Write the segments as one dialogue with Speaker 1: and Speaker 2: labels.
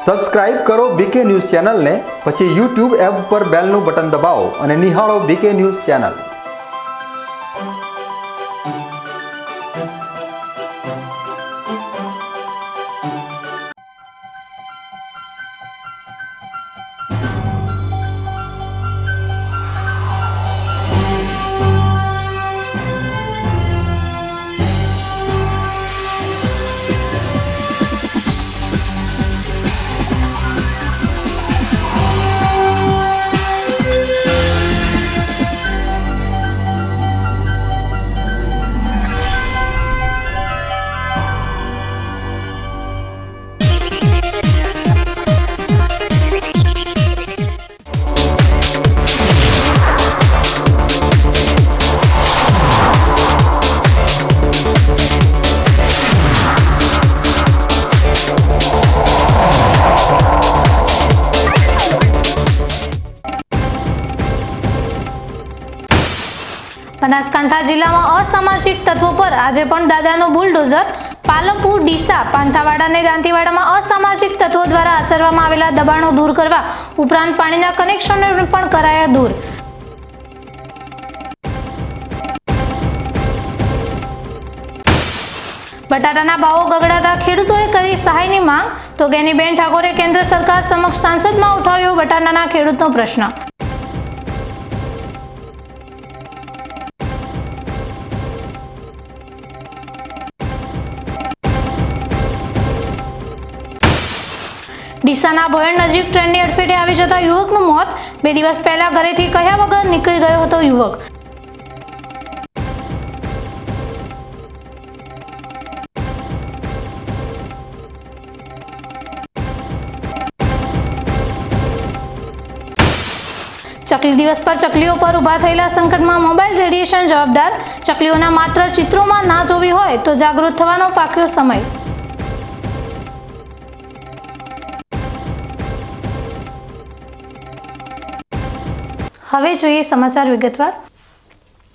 Speaker 1: Subscribe કરો બીકે news ચેનલને, પછી YouTube એપ પર બેલનું બટન દબાવો અને નિહાળો બીકે ન્યૂઝ ચેનલ।
Speaker 2: બનાસકાંઠા જિલ્લામાં અસામાજિક તત્વો પર આજે પણ દાદાનો બુલડોઝર। પાલનપુર, ડીસા, પાંથાવાડા અને દાંતીવાડામાં અસામાજિક તત્વો દ્વારા આચરવામાં આવેલા દબાણો દૂર કરવા ઉપરાંત પાણીના કનેક્શનો પણ કરાયા દૂર। બટાટાના ભાવો ગગડાતા ખેડૂતોએ કરી સહાયની માંગ, તો ગેનીબેન ઠાકોરે કેન્દ્ર સરકાર સમક્ષ સંસદમાં ઉઠાવ્યો બટાટાના ખેડૂતનો પ્રશ્ન। ડીસાના ભોયણ નજીક ટ્રેનની અડફેટે આવી જતા યુવકનું મોત। 2 દિવસ પહેલા ઘરેથી કહ્યા વગર નીકળી ગયો હતો યુવક। ચકલી દિવસ પર ચકલીઓ પર ઉભા થયેલા સંકટમાં મોબાઈલ રેડિયેશન જવાબદાર। ચકલીઓના માત્ર ચિત્રોમાં ના જોવી હોય તો જાગૃત થવાનો પાક્યો સમય। હવે જોઈએ સમાચાર વિગતવાર।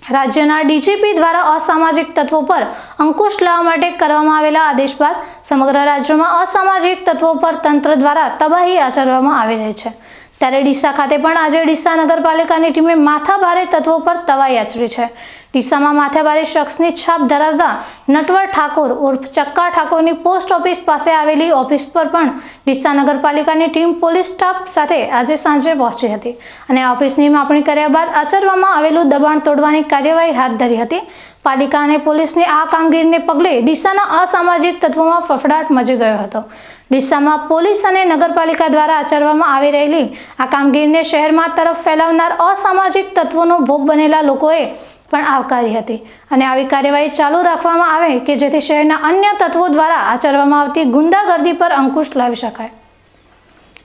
Speaker 2: રાજ્યના ડીજીપી દ્વારા અસામાજિક તત્વો પર અંકુશ લાવવા માટે કરવામાં આવેલા આદેશ બાદ સમગ્ર રાજ્યમાં અસામાજિક તત્વો પર તંત્ર દ્વારા તબાહી આચરવામાં આવી રહી છે। ત્યારે ડીસા ખાતે પણ આજે ડીસા નગરપાલિકાની ટીમે માથાભારે તત્વો પર તબાહી આચરી છે। ડીસામાં માથાભારે શખ્સની છાપ ધરાવતા નટવર ઠાકોર ઉર્ફ ચક્કા ઠાકોરની પોસ્ટ ઓફિસ પાસે આવેલી ઓફિસ પર પણ ડીસા નગરપાલિકાની ટીમ પોલીસ સ્ટાફ સાથે આજે સાંજે પહોંચી હતી અને ઓફિસની માપણી કર્યા બાદ આચરવામાં આવેલું દબાણ તોડવાની કાર્યવાહી હાથ ધરી હતી। પાલિકા અને પોલીસની આ કામગીરીને પગલે ડીસાના અસામાજિક તત્વોમાં ફફડાટ મચી ગયો હતો। ડીસામાં પોલીસ અને નગરપાલિકા દ્વારા આચરવામાં આવી રહેલી આ કામગીરીને શહેરમાં તરફ ફેલાવનાર અસામાજિક તત્વોનો ભોગ બનેલા લોકોએ પણ આવકારી હતી અને આવી કાર્યવાહી ચાલુ રાખવામાં આવે કે જેથી શહેરના અન્ય તત્વો દ્વારા આચરવામાં આવતી ગુંડાગર્દી પર અંકુશ લાવી શકાય।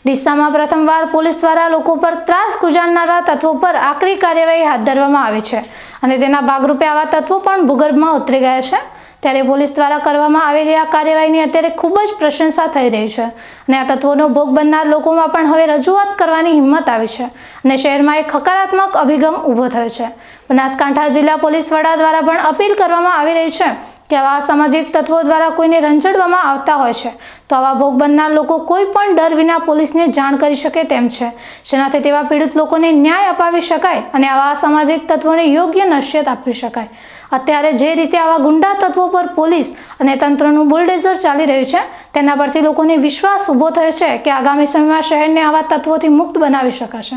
Speaker 2: ડીસામાં પ્રથમવાર પોલીસ દ્વારા લોકો પર ત્રાસ ગુજારનારા તત્વો પર આકરી કાર્યવાહી હાથ ધરવામાં આવી છે અને તેના ભાગરૂપે આવા તત્વો પણ ભૂગર્ભમાં ઉતરી ગયા છે। ત્યારે પોલીસ દ્વારા કરવામાં આવેલી આ કાર્યવાહીની અત્યારે ખૂબ જ પ્રશંસા થઈ રહી છે અને આ તત્વોનો ભોગ બનનાર લોકોમાં પણ હવે રજૂઆત કરવાની હિંમત આવી છે અને શહેરમાં એક હકારાત્મક અભિગમ ઊભો થયો છે। બનાસકાંઠા જિલ્લા પોલીસ વડા દ્વારા પણ અપીલ કરવામાં આવી રહી છે કે આવા અસામાજિક તત્વો દ્વારા કોઈને રંજડવામાં આવતા હોય છે તો આવા ભોગ બનનાર લોકો કોઈ પણ ડર વિના પોલીસને જાણ કરી શકે તેમ છે, જેનાથી તેવા પીડિત લોકોને ન્યાય અપાવી શકાય અને આવા અસામાજિક તત્વોને યોગ્ય નશ્યત આપી શકાય। અત્યારે જે રીતે આવા ગુંડા તત્વો પર પોલીસ અને તંત્રનું બુલડોઝર ચાલી રહ્યું છે તેના પરથી લોકોને વિશ્વાસ ઊભો થયો છે કે આગામી સમયમાં શહેરને આવા તત્વોથી મુક્ત બનાવી શકાશે।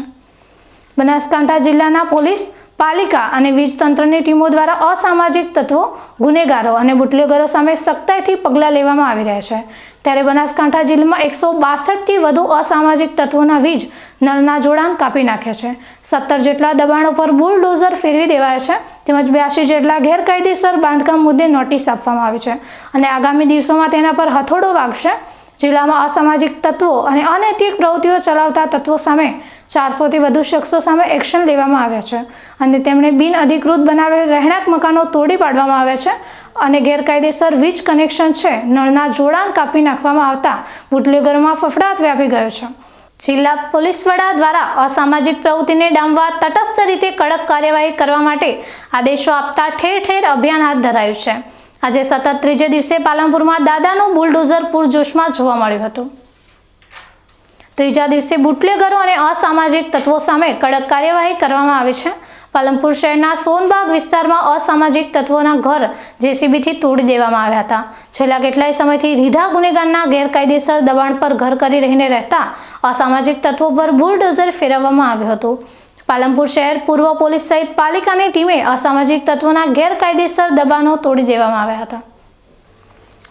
Speaker 2: બનાસકાંઠા જિલ્લાના પોલીસ, પાલિકા અને વીજ તંત્રની ટીમો દ્વારા અસામાજિક તત્વો, ગુનેગારો અને બુટલેગરો સામે સખ્તાઈથી પગલાં લેવામાં આવી રહ્યા છે। ત્યારે બનાસકાંઠા જિલ્લામાં 162થી વધુ અસામાજિક તત્વોના વીજ નળના જોડાણ કાપી નાખ્યા છે। 17 જેટલા દબાણો પર બુલડોઝર ફેરવી દેવાયા છે તેમજ 82 જેટલા ગેરકાયદેસર બાંધકામ મુદ્દે નોટિસ આપવામાં આવી છે અને આગામી દિવસોમાં તેના પર હથોડો વાગશે। જિલ્લામાં અસામાજિક તત્વો અને અનૈતિક પ્રવૃત્તિઓ ચલાવતા તત્વો સામે 400થી વધુ શખ્સો સામે એક્શન લેવામાં આવ્યા છે અને તેમણે બિનઅધિકૃત બનાવેલ રહેણાંક મકાનો તોડી પાડવામાં આવ્યા છે અને ગેરકાયદેસર વીજ કનેક્શન છે નળના જોડાણ કાપી નાખવામાં આવતા બુટલેગરોમાં ફફડાટ વ્યાપી ગયો છે। જિલ્લા પોલીસ વડા દ્વારા અસામાજિક પ્રવૃત્તિને ડામવા તટસ્થ રીતે કડક કાર્યવાહી કરવા માટે આદેશો આપતા ઠેર ઠેર અભિયાન હાથ ધરાયું છે। આજે સતત ત્રીજે દિવસે પાલનપુરમાં દાદાનું બુલડોઝર પૂરજોશમાં જોવા મળ્યું હતું। ત્રીજા દિવસે બુટલેગરો અને અસામાજિક તત્વો સામે કડક કાર્યવાહી કરવામાં આવી છે। પાલનપુર શહેરના સોનબાગ વિસ્તારમાં અસામાજિક તત્વોના ઘર જેસીબીથી તોડી દેવામાં આવ્યા હતા। છેલ્લા કેટલાય સમયથી રીઢા ગુનેગારના ગેરકાયદેસર દબાણ પર ઘર કરી રહીને રહેતા અસામાજિક તત્વો પર બુલડોઝર ફેરવવામાં આવ્યું હતું। પાલનપુર શહેર પૂર્વ પોલીસ સહિત પાલિકાની ટીમે અસામાજિક તત્વોના ગેરકાયદેસર દબાણો તોડી દેવામાં આવ્યા હતા।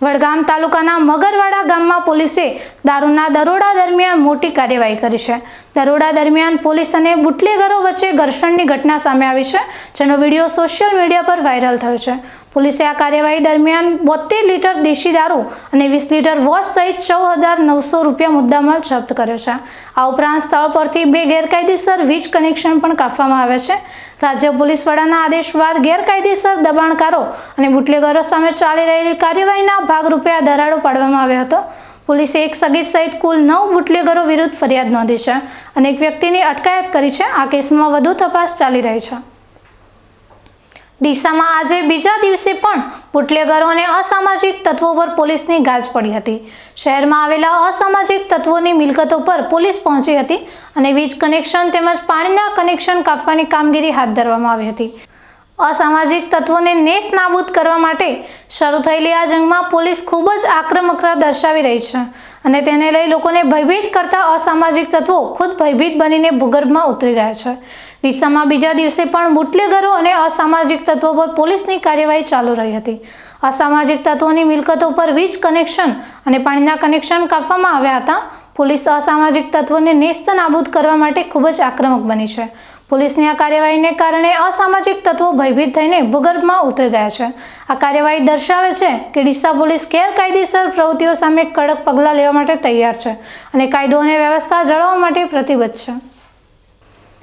Speaker 2: વડગામ તાલુકાના મગરવાડા ગામમાં પોલીસે દારૂના દરોડા દરમિયાન મોટી કાર્યવાહી કરી છે। દરોડા દરમિયાન પોલીસ અને બુટલેગરો વચ્ચે ઘર્ષણની ઘટના સામે આવી છે, જેનો વિડીયો સોશિયલ મીડિયા પર વાયરલ થયો છે। પોલીસે આ કાર્યવાહી દરમિયાન 72 લીટર દેશી દારૂ અને 20 લીટર વોશ સહિત 14,900 રૂપિયા મુદ્દામાલ જપ્ત કર્યો છે। આ ઉપરાંત સ્થળ પરથી 2 ગેરકાયદેસર વીજ કનેક્શન પણ કાપવામાં આવ્યા છે। રાજ્ય પોલીસ વડાના આદેશ બાદ ગેરકાયદેસર દબાણકારો અને બુટલેગરો સામે ચાલી રહેલી કાર્યવાહીના ભાગરૂપે આ દરાડો પાડવામાં આવ્યો હતો। પોલીસે એક સગીર સહિત કુલ 9 બુટલેગરો વિરુદ્ધ ફરિયાદ નોંધી છે અને એક વ્યક્તિની અટકાયત કરી છે। આ કેસમાં વધુ તપાસ ચાલી રહી છે। ડીસામાં આજે બીજા દિવસે પણ બુટલેગરો અને અસામાજિક તત્વો પર પોલીસની ગાજ પડી હતી। શહેરમાં આવેલા અસામાજિક તત્વોની મિલકતો પર પોલીસ પહોંચી હતી અને વીજ કનેક્શન તેમજ પાણીના કનેક્શન કાપવાની કામગીરી હાથ ધરવામાં આવી હતી। અસામાજિક તત્વોને નેસ્ત નાબૂદ કરવા માટે શરૂ થયેલી આ જંગમાં પોલીસ ખૂબ જ આક્રમકતા દર્શાવી રહી છે અને તેને લઈ લોકોને ભયભીત કરતા અસામાજિક તત્વો ખુદ ભયભીત બનીને ભૂગર્ભમાં ઉતરી ગયા છે। ડીસામાં બીજા દિવસે પણ બુટલેગરો અને અસામાજિક તત્વો પર પોલીસની કાર્યવાહી ચાલુ રહી હતી। અસામાજિક તત્વોની મિલકતો પર વીજ કનેક્શન અને પાણીના કનેક્શન કાપવામાં આવ્યા હતા। પોલીસ અસામાજિક તત્વોને નેસ્ત નાબૂદ કરવા માટે ખૂબ જ આક્રમક બની છે। પોલીસની આ કાર્યવાહીને કારણે અસામાજિક તત્વો ભયભીત થઈને ભૂગર્ભમાં ઉતરી ગયા છે। આ કાર્યવાહી દર્શાવે છે કે ડીસા પોલીસ ગેરકાયદેસર પ્રવૃત્તિઓ સામે કડક પગલાં લેવા માટે તૈયાર છે અને કાયદો અને વ્યવસ્થા જાળવવા માટે પ્રતિબદ્ધ છે।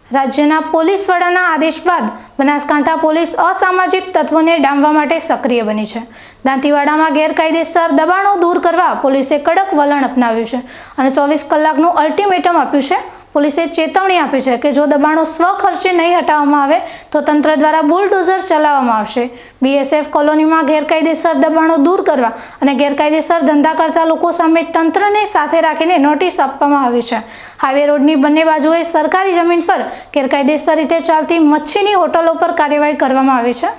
Speaker 2: રાજ્યના પોલીસ વડાના આદેશ બાદ બનાસકાંઠા પોલીસ અસામાજિક તત્વોને ડામવા માટે સક્રિય બની છે। દાંતીવાડામાં ગેરકાયદેસર દબાણો દૂર કરવા પોલીસે કડક વલણ અપનાવ્યું છે અને 24 કલાકનું અલ્ટિમેટમ આપ્યું છે। પોલીસે ચેતવણી આપી છે કે જો દબાણો સ્વખર્ચે નહીં હટાવવામાં આવે તો તંત્ર દ્વારા બુલડોઝર ચલાવવામાં આવશે। બીએસએફ કોલોનીમાં ગેરકાયદેસર દબાણો દૂર કરવા અને ગેરકાયદેસર ધંધા કરતા લોકો સામે તંત્રને સાથે રાખીને નોટિસ આપવામાં આવી છે। હાઈવે રોડની બંને બાજુએ સરકારી જમીન પર ગેરકાયદેસર રીતે ચાલતી મચ્છીની હોટલો પર કાર્યવાહી કરવામાં આવી છે।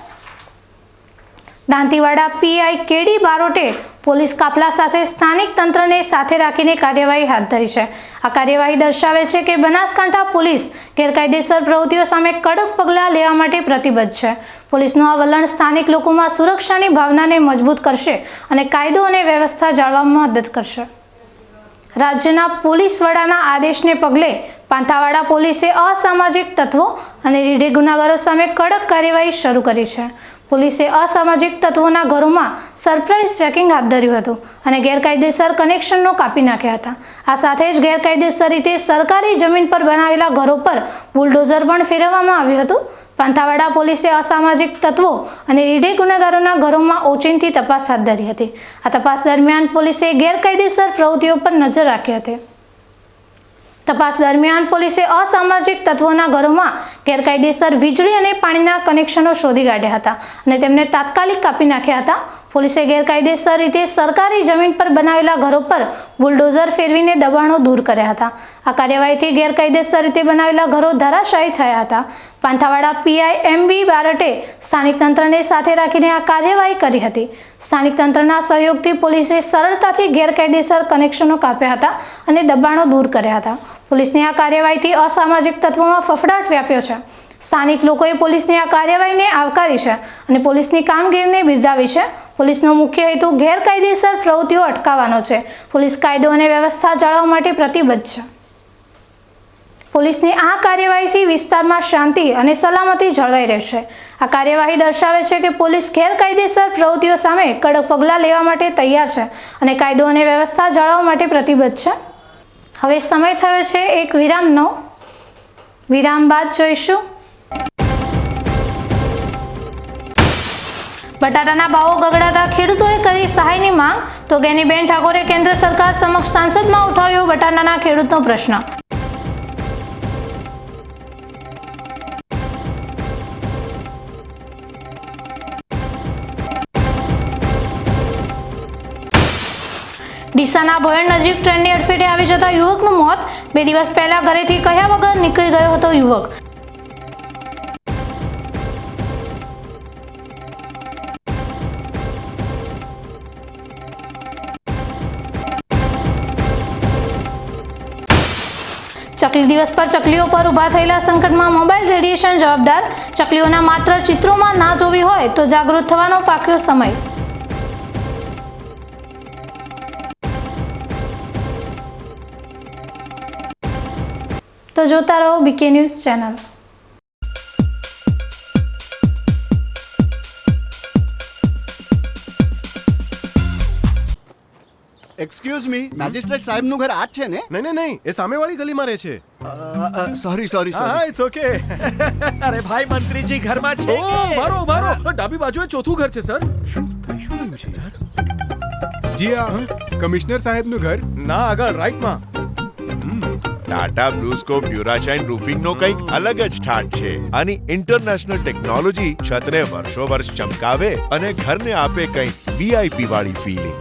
Speaker 2: દાંતીવાડા પીઆઈ કેડી બારોટે પોલીસ કાફલા સાથે સ્થાનિક તંત્રને સાથે રાખીને કાર્યવાહી હાથ ધરી છે। આ કાર્યવાહી દર્શાવે છે કે બનાસકાંઠા પોલીસ ગેરકાયદેસર પ્રવૃત્તિઓ સામે કડક પગલાં લેવા માટે પ્રતિબદ્ધ છે। પોલીસનું આ વલણ સ્થાનિક લોકોમાં સુરક્ષાની ભાવનાને મજબૂત કરશે અને કાયદો અને વ્યવસ્થા જાળવવામાં મદદ કરશે। રાજ્યના પોલીસ વડાના આદેશને પગલે પાંથાવાડા પોલીસે અસામાજિક તત્વો અને રીઢી ગુનાખોરો સામે કડક કાર્યવાહી શરૂ કરી છે। પોલીસે અસામાજિક તત્વોના ઘરોમાં સરપ્રાઇઝ ચેકિંગ હાથ ધર્યું હતું અને ગેરકાયદેસર કનેક્શનો કાપી નાખ્યા હતા। આ સાથે જ ગેરકાયદેસર રીતે સરકારી જમીન પર બનાવેલા ઘરો પર બુલડોઝર પણ ફેરવવામાં આવ્યું હતું। પાંથાવાડા પોલીસે અસામાજિક તત્વો અને રીઢી ગુનેગારોના ઘરોમાં ઓચિંતી તપાસ હાથ ધરી હતી। આ તપાસ દરમિયાન પોલીસે ગેરકાયદેસર પ્રવૃત્તિઓ પર નજર રાખી હતી। તપાસ દરમિયાન પોલીસે અસામાજિક તત્વોના ઘરોમાં ગેરકાયદેસર વીજળી અને પાણીના કનેક્શનો શોધી કાઢ્યા હતા અને તેમને તાત્કાલિક કાપી નાખ્યા હતા। પોલીસે ગેરકાયદેસર રીતે સરકારી જમીન પર બનાવેલા ઘરો પર બુલડોઝર ફેરવીને દબાણો દૂર કર્યા હતા। આ કાર્યવાહીથી ગેરકાયદેસર રીતે બનાવેલા ઘરો ધરાશાયી થયા હતા। પાંથાવાડા પીઆઈ એમબી બારટે સ્થાનિક તંત્રને સાથે રાખીને આ કાર્યવાહી કરી હતી। સ્થાનિક તંત્રના સહયોગથી પોલીસે સરળતાથી ગેરકાયદેસર કનેક્શનો કાપ્યા હતા અને દબાણો દૂર કર્યા હતા। પોલીસની આ કાર્યવાહીથી અસામાજિક તત્વોમાં ફફડાટ વ્યાપ્યો છે। સ્થાનિક લોકોએ પોલીસની આ કાર્યવાહીને આવકારી છે અને પોલીસની કામગીરીને બિરદાવી છે। પોલીસનો મુખ્ય હેતુ ગેરકાયદેસર પ્રવૃત્તિઓ અટકાવવાનો છે। પોલીસ કાયદો અને વ્યવસ્થા જાળવવા માટે પ્રતિબદ્ધ છે। પોલીસની આ કાર્યવાહીથી વિસ્તારમાં શાંતિ અને સલામતી જળવાઈ રહેશે। આ કાર્યવાહી દર્શાવે છે કે પોલીસ ગેરકાયદેસર પ્રવૃત્તિઓ સામે કડક પગલાં લેવા માટે તૈયાર છે અને કાયદો અને વ્યવસ્થા જાળવવા માટે પ્રતિબદ્ધ છે। હવે સમય થયો છે એક વિરામનો। વિરામ બાદ જોઈશું બટાટાના ભાવો ગગડાતા ખેડૂતોએ કરી સહાયની માંગ, તો ગેનીબેન ઠાકોરે કેન્દ્ર સરકાર સમક્ષ સંસદમાં ઉઠાવ્યો બટાટાના ખેડૂતનો પ્રશ્ન। ડીસાના ભોયણ નજીક ટ્રેનની અડફેટે આવી જતા યુવકનું મોત. 2 દિવસ પહેલા ઘરેથી કહ્યા વગર નીકળી ગયો હતો યુવક. ચકલી દિવસ પર ચકલીઓ પર ઊભા થયેલા સંકટમાં મોબાઈલ રેડિયેશન જવાબદાર. ચકલીઓના માત્ર ચિત્રોમાં ના જોવી હોય તો જાગૃત થવાનો પાક્યો સમય. તો જોતા રહો BK news channel.
Speaker 3: Excuse me, magistrate સાહેબનું ઘર આ જ છે ને?
Speaker 4: નહીં નહીં નહીં, એ સામેવાળી ગલીમાં રહે છે.
Speaker 3: સોરી
Speaker 4: હા ઇટ્સ ઓકે.
Speaker 5: અરે ભાઈ મંત્રીજી ઘરમાં છે
Speaker 4: ઓ મારો મારો ડાબી બાજુએ ચોથું ઘર છે સર. શું થયું છે યાર?
Speaker 6: જી આ કમિશનર સાહેબનું ઘર.
Speaker 4: ના આગળ રાઈટમાં.
Speaker 7: ટાટા બ્લુસ્કોપ ડ્યુરાશાઇન રૂફિંગ નો કંઈક અલગ જ ઠાઠ છે. આની ઇન્ટરનેશનલ ટેકનોલોજી છતને વર્ષો વર્ષ ચમકાવે અને ઘરને આપે કંઈક વીઆઈપી વાળી ફીલિંગ.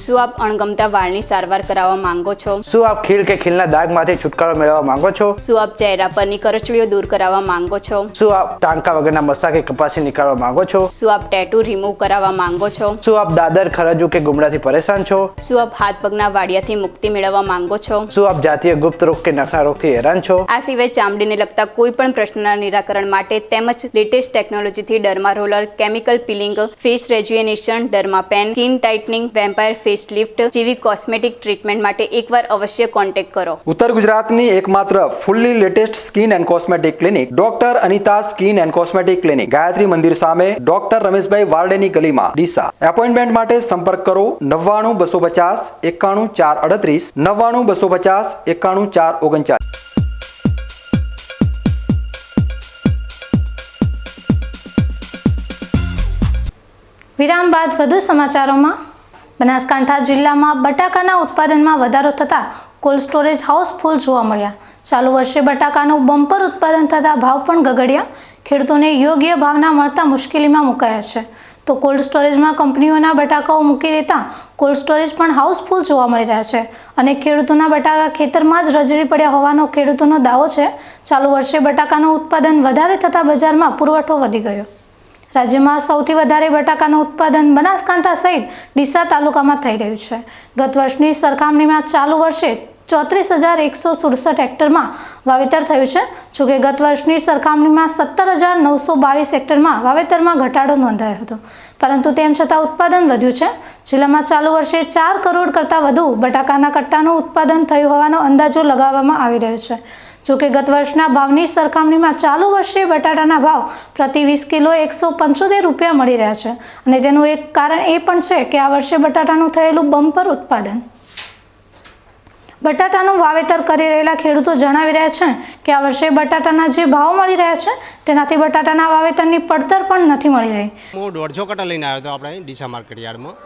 Speaker 8: શું આપ અણગમતા વાળની સારવાર કરાવવા માંગો છો?
Speaker 9: શું આપ ખીલ કે ખીલના દાગમાંથી છુટકારો મેળવવા માંગો છો?
Speaker 8: શું આપ ચહેરા પરની કરચલીઓ દૂર કરાવવા માંગો છો?
Speaker 9: શું આપ ટાંકા વગરના મસા કે કપાસી નીકાળવા માંગો છો?
Speaker 8: શું આપ ટેટુ રિમૂવ કરાવવા માંગો છો?
Speaker 9: શું આપ દાદર ખરજુ કે ગુમડાથી પરેશાન છો?
Speaker 8: શું આપ હાથ પગના વાડિયાથી મુક્તિ મેળવવા માંગો છો?
Speaker 9: શું આપ જાતીય ગુપ્ત રોગ કે નખના રોગથી હેરાન છો?
Speaker 8: આ સિવાય ચામડીને લગતા કોઈ પણ પ્રશ્નના નિરાકરણ માટે તેમજ લેટેસ્ટ ટેકનોલોજીથી derma roller, chemical peeling, face rejuvenation, derma pen, skin tightening, vampire face lift જેવી કોસ્મેટિક ટ્રીટમેન્ટ માટે એકવાર અવશ્ય કોન્ટેક્ટ કરો.
Speaker 1: ઉત્તર ગુજરાતની એકમાત્ર fully latest skin and cosmetic clinic doctor Anita skin and cosmetic clinic, Gayatri Mandir સામે, ડોક્ટર રમેશભાઈ વારડેની ગલીમાં, ડીસા. એપોઇન્ટમેન્ટ માટે સંપર્ક કરો 99 250 91 438, 99 250 91 439.
Speaker 2: વિરામ બાદ વધુ સમાચારોમાં. બનાસકાંઠા જિલ્લામાં બટાકાના ઉત્પાદનમાં વધારો થતાં કોલ્ડ સ્ટોરેજ હાઉસ ફૂલ જોવા મળ્યા. ચાલુ વર્ષે બટાકાનું બમ્પર ઉત્પાદન થતાં ભાવ પણ ગગડ્યા. ખેડૂતોને યોગ્ય ભાવ ના મળતા મુશ્કેલીમાં મુકાયા છે. તો કોલ્ડ સ્ટોરેજમાં કંપનીઓના બટાકાઓ મૂકી દેતા કોલ્ડ સ્ટોરેજ પણ હાઉસફુલ જોવા મળી રહ્યા છે અને ખેડૂતોના બટાકા ખેતરમાં જ રજડી પડ્યા હોવાનો ખેડૂતોનો દાવો છે. ચાલુ વર્ષે બટાકાનું ઉત્પાદન વધારે થતાં બજારમાં પુરવઠો વધી ગયો. રાજ્યમાં સૌથી વધારે બટાકાનું ઉત્પાદન બનાસકાંઠા સહિત ડીસા તાલુકામાં થઈ રહ્યું છે. ગત વર્ષની સરખામણીમાં ચાલુ વર્ષે 34,167 હેક્ટરમાં વાવેતર થયું છે. જોકે ગત વર્ષની સરખામણીમાં 17,922 હેક્ટરમાં વાવેતરમાં ઘટાડો નોંધાયો હતો, પરંતુ તેમ છતાં ઉત્પાદન વધ્યું છે. જિલ્લામાં ચાલુ વર્ષે 4 કરોડ કરતાં વધુ બટાકાના કટ્ટાનું ઉત્પાદન થયું હોવાનો અંદાજો લગાવવામાં આવી રહ્યો છે. જોકે ગત વર્ષના ભાવની સરખામણીમાં ચાલુ વર્ષે બટાટાના ભાવ પ્રતિ 20 કિલો 175 રૂપિયા મળી રહ્યા છે અને તેનું એક કારણ એ પણ છે કે આ વર્ષે બટાટાનું થયેલું બમ્પર ઉત્પાદન. બટાટાનું વાવેતર કરી રહેલા ખેડૂતો જણાવી રહ્યા છે કે આ વર્ષે બટાટાના જે ભાવ મળી રહ્યા છે તેનાથી બટાટાના વાવેતરની પડતર પણ નથી મળી રહી.
Speaker 10: હું 150 કટ્ટા લઈને આવ્યો હતો આપણે ડીસા માર્કેટ યાર્ડમાં,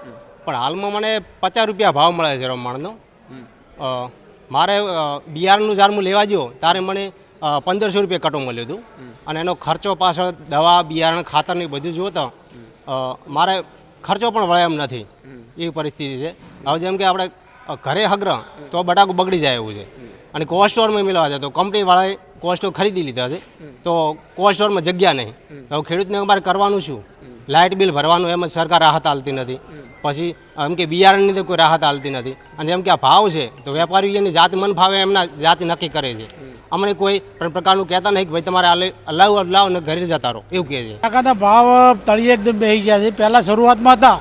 Speaker 10: પણ હાલમાં મને 50 રૂપિયા ભાવ મળે છે રમણનો. મારે બિયારણનું જ્યારે હું લેવા ગયો ત્યારે મને 1500 રૂપિયા કટો મળ્યું હતું અને એનો ખર્ચો પાછળ દવા, બિયારણ, ખાતરની બધું જોતા મારે ખર્ચો પણ વળે એમ નથી, એવી પરિસ્થિતિ છે. હવે જેમ કે આપણે ઘરે હગરા તો બટાકું બગડી જાય એવું છે અને કોલ્ડ સ્ટોરમાં મેળવવા જાય તો કંપનીવાળાએ કોલ્ડ સ્ટોર ખરીદી લીધા છે તો કોલ્ડ સ્ટોરમાં જગ્યા નહીં. હવે ખેડૂતને અમારે કરવાનું શું? લાઇટ બિલ ભરવાનું, એમ જ સરકાર રાહત આપતી નથી. પછી એમ કે બિયારણની તો કોઈ રાહત આપતી નથી અને જેમ કે આ ભાવ છે તો વેપારીઓ એની જાત મન ફાવે એમના જાત નક્કી કરે છે. અમને કોઈ પણ પ્રકારનું કહેતા નહીં કે ભાઈ તમારે લાવ ને ઘરે જતા રહો એવું કહે છે.
Speaker 5: બટાકાના ભાવ તળિયે એકદમ બેસી ગયા છે. પહેલાં શરૂઆતમાં હતા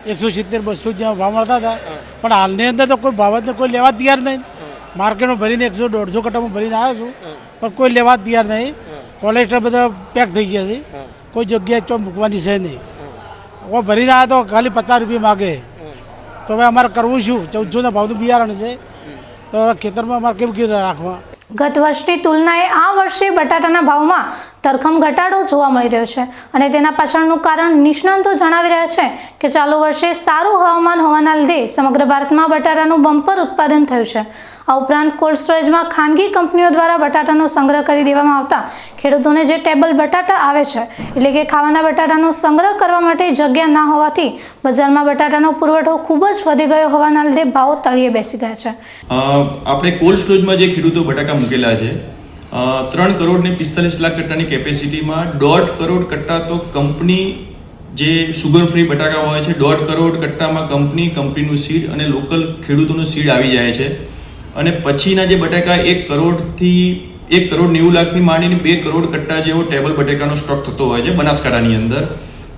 Speaker 5: 170-200 જેવા ભાવ મળતા હતા, પણ હાલની અંદર તો કોઈ ભાવ જ કોઈ લેવા તૈયાર નહીં. માર્કેટમાં ભરીને 100-150 કટ્ટામાં ભરીને આવ્યો છું પણ કોઈ લેવા તૈયાર નહીં. કોલેસ્ટ્રોલ બધા પેક થઈ ગયા છે, કોઈ જગ્યાએ તો મૂકવાની છે નહીં. ઓ ભરીને આવ્યા તો ખાલી 50 રૂપિયા માગે તો હવે અમારે કરવું શું? 1400ના ભાવનું બિયારણ છે તો હવે ખેતરમાં અમારે કેમ રાખવા?
Speaker 2: ગત વર્ષની તુલનાએ આ વર્ષે બટાટાના ભાવમાં ધરખમ ઘટાડો જોવા મળી રહ્યો છે અને તેના પાછળનું કારણ નિષ્ણાંતો જણાવી રહ્યા છે કે ચાલુ વર્ષે સારું હવામાન હોવાના લીધે સમગ્ર ભારતમાં બટાટાનું બમ્પર ઉત્પાદન થયું છે. આ ઉપરાંત કોલ્ડ સ્ટોરેજમાં ખાનગી કંપનીઓ દ્વારા બટાટાનો સંગ્રહ કરી દેવામાં આવતા ખેડૂતોને જે ટેબલ બટાટા આવે છે એટલે કે ખાવાના બટાટાનો સંગ્રહ કરવા માટે જગ્યા ના હોવાથી બજારમાં બટાટાનો પુરવઠો ખૂબ જ વધી ગયો હોવાના લીધે ભાવો તળિયે બેસી ગયા છે.
Speaker 11: આપણે કોલ્ડ સ્ટોરેજમાં જે ખેડૂતો બટાકા મૂકેલા છે 3 કરોડ ને 45 લાખ કટ્ટાની કેપેસિટીમાં 1.5 કરોડ કટ્ટા તો કંપની જે સુગર ફ્રી બટાકા હોય છે 1.5 કરોડ કટ્ટામાં કંપનીનું સીડ અને લોકલ ખેડૂતોનું સીડ આવી જાય છે અને પછીના જે બટાકા 1 કરોડ 90 લાખથી માંડીને 2 કરોડ કટ્ટા જેવો ટેબલ બટાકાનો સ્ટોક થતો હોય છે બનાસકાંઠાની અંદર.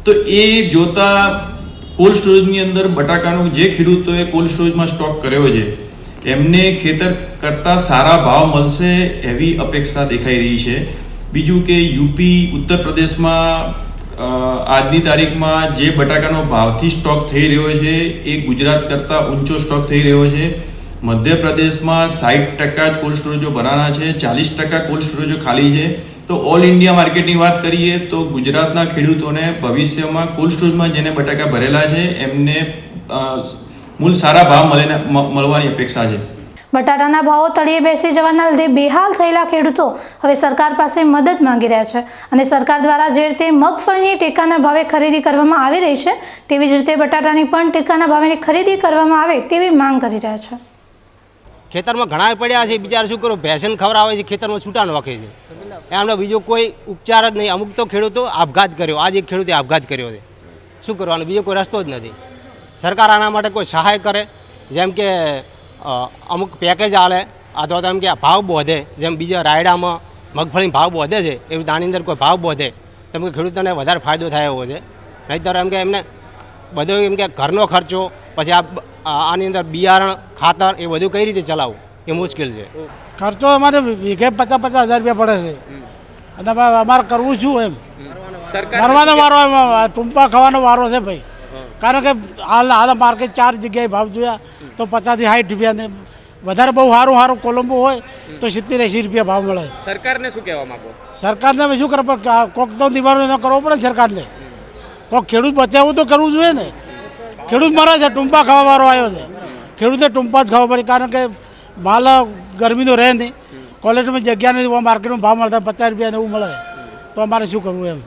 Speaker 11: તો એ જોતા કોલ્ડ સ્ટોરેજની અંદર બટાકાનો જે ખેડૂતોએ કોલ્ડ સ્ટોરેજમાં સ્ટોક કર્યો છે એમને ખેતર કરતાં સારા ભાવ મળશે એવી અપેક્ષા દેખાઈ રહી છે. બીજું કે યુપી ઉત્તર પ્રદેશમાં આજની તારીખમાં જે બટાકાનો ભાવથી સ્ટોક થઈ રહ્યો છે એ ગુજરાત કરતાં ઊંચો સ્ટોક થઈ રહ્યો છે. મધ્યપ્રદેશમાં 60% જ કોલ્ડ સ્ટોરેજો ભરાના છે, 40% કોલ્ડ સ્ટોરેજો ખાલી છે. તો ઓલ ઇન્ડિયા માર્કેટની વાત કરીએ તો ગુજરાતના ખેડૂતોને ભવિષ્યમાં કોલ્ડ સ્ટોરેજમાં જેને બટાકા ભરેલા છે એમને મૂળ સારા ભાવ મળવાની અપેક્ષા છે.
Speaker 2: બટાટાના ભાવો તળિયે બેસી જવાના લીધે બેહાલ થયેલા ખેડૂતો હવે સરકાર પાસે મદદ માંગી રહ્યા છે અને સરકાર દ્વારા જે રીતે મગફળીની ટેકાના ભાવે ખરીદી કરવામાં આવી રહી છે તેવી જ રીતે બટાટાની પણ ટેકાના ભાવે ખરીદી કરવામાં આવે તેવી માંગ કરી રહ્યા છે.
Speaker 10: ખેતરમાં ઘણા પડ્યા છે, બિચારા શું કરો, ભેંસને ખવડાવે છે, ખેતરમાં છૂટા નાખે છે, એમને બીજો કોઈ ઉપચાર જ નહીં. અમુક તો ખેડૂતો આપઘાત કર્યો, આજે એક ખેડૂતે આપઘાત કર્યો છે. શું કરવાનું, બીજો કોઈ રસ્તો જ નથી. સરકાર આના માટે કોઈ સહાય કરે, જેમ કે અમુક પેકેજ આલે અથવા તો એમ કે ભાવ બોધે, જેમ બીજા રાયડામાં મગફળીનો ભાવ બોધે છે એવું આની અંદર કોઈ ભાવ બોધે તો એમ કે ખેડૂતોને વધારે ફાયદો થાય એવો છે. નહીંતર એમ કે એમને બધો એમ કે ઘરનો ખર્ચો, પછી આની અંદર બિયારણ ખાતર એ બધું કઈ રીતે ચલાવવું એ મુશ્કેલ છે.
Speaker 5: ખર્ચો અમારે વીઘે 50,000 રૂપિયા પડે છે અને અમારે કરવું શું એમ મરવાનો વારો, ટૂંપા ખાવાનો વારો છે ભાઈ. કારણ કે હાલ માર્કેટ 4 જગ્યાએ ભાવ જોયા તો 50 થી 60 રૂપિયા, વધારે બહુ સારું કોલંબો હોય તો 70-80 રૂપિયા ભાવ મળે.
Speaker 4: સરકારને શું કહેવા માંગો?
Speaker 5: સરકારને શું કરે, કોક તો નિવારણ કરવો પડે સરકારને. કોક ખેડૂત બચાવવું તો કરવું જોઈએ ને. ખેડૂત મરે છે, ટૂંપા ખાવા વાળો આવ્યો છે, ખેડૂતે ટૂંપા જ ખાવા પડે. કારણ કે માલ ગરમીનો રહે નહીં, ક્વોલિટીમાં જગ્યા નથી, માર્કેટમાં ભાવ મળતા 50 રૂપિયા એવું મળે તો અમારે શું કરવું એમ.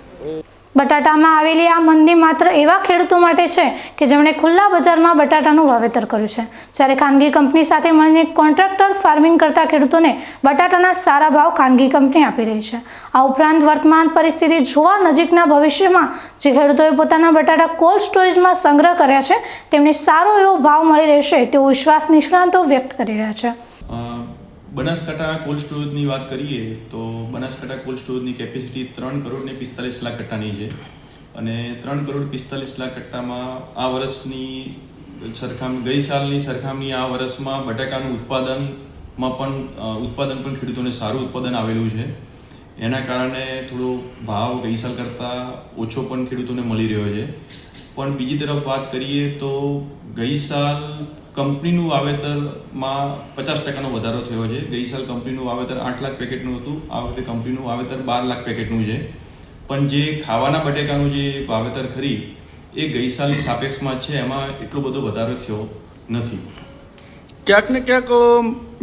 Speaker 2: બટાટામાં આવેલી આ મંદી માત્ર એવા ખેડૂતો માટે છે કે જેમણે ખુલ્લા બજારમાં બટાટાનું વાવેતર કર્યું છે, જ્યારે ખાનગી કંપની સાથે મળીને કોન્ટ્રાક્ટર ફાર્મિંગ કરતા ખેડૂતોને બટાટાના સારા ભાવ ખાનગી કંપની આપી રહી છે. આ ઉપરાંત વર્તમાન પરિસ્થિતિ જોવા નજીકના ભવિષ્યમાં જે ખેડૂતોએ પોતાના બટાટા કોલ્ડ સ્ટોરેજમાં સંગ્રહ કર્યા છે તેમને સારો એવો ભાવ મળી રહેશે તેવો વિશ્વાસ નિષ્ણાંતો વ્યક્ત કરી રહ્યા છે.
Speaker 11: બનાસકાંઠા કોલ્ડ સ્ટોરેજની વાત કરીએ તો બનાસકાંઠા કોલ્ડ સ્ટોરેજની કેપેસિટી 3 કરોડ ને 45 લાખ કટ્ટાની છે અને 3 કરોડ 45 લાખ કટ્ટામાં આ વર્ષની ગઈ સાલની સરખામણી આ વર્ષમાં બટાકાનું ઉત્પાદન પણ ખેડૂતોને સારું ઉત્પાદન આવેલું છે. એના કારણે થોડો ભાવ ગઈ સાલ કરતાં ઓછો પણ ખેડૂતોને મળી રહ્યો છે. પણ બીજી તરફ વાત કરીએ તો ગઈ સાલ કંપનીનું વાવેતરમાં 50% વધારો થયો છે. ગઈ સાલ કંપનીનું વાવેતર 8 લાખ પેકેટનું હતું, આ વખતે કંપનીનું વાવેતર 12 લાખ પેકેટનું છે. પણ જે ખાવાના બટેકાનું જે વાવેતર ખરી એ ગઈ સાલની સાપેક્ષમાં છે, એમાં એટલો બધો વધારો થયો નથી.
Speaker 6: ક્યાંક ને ક્યાંક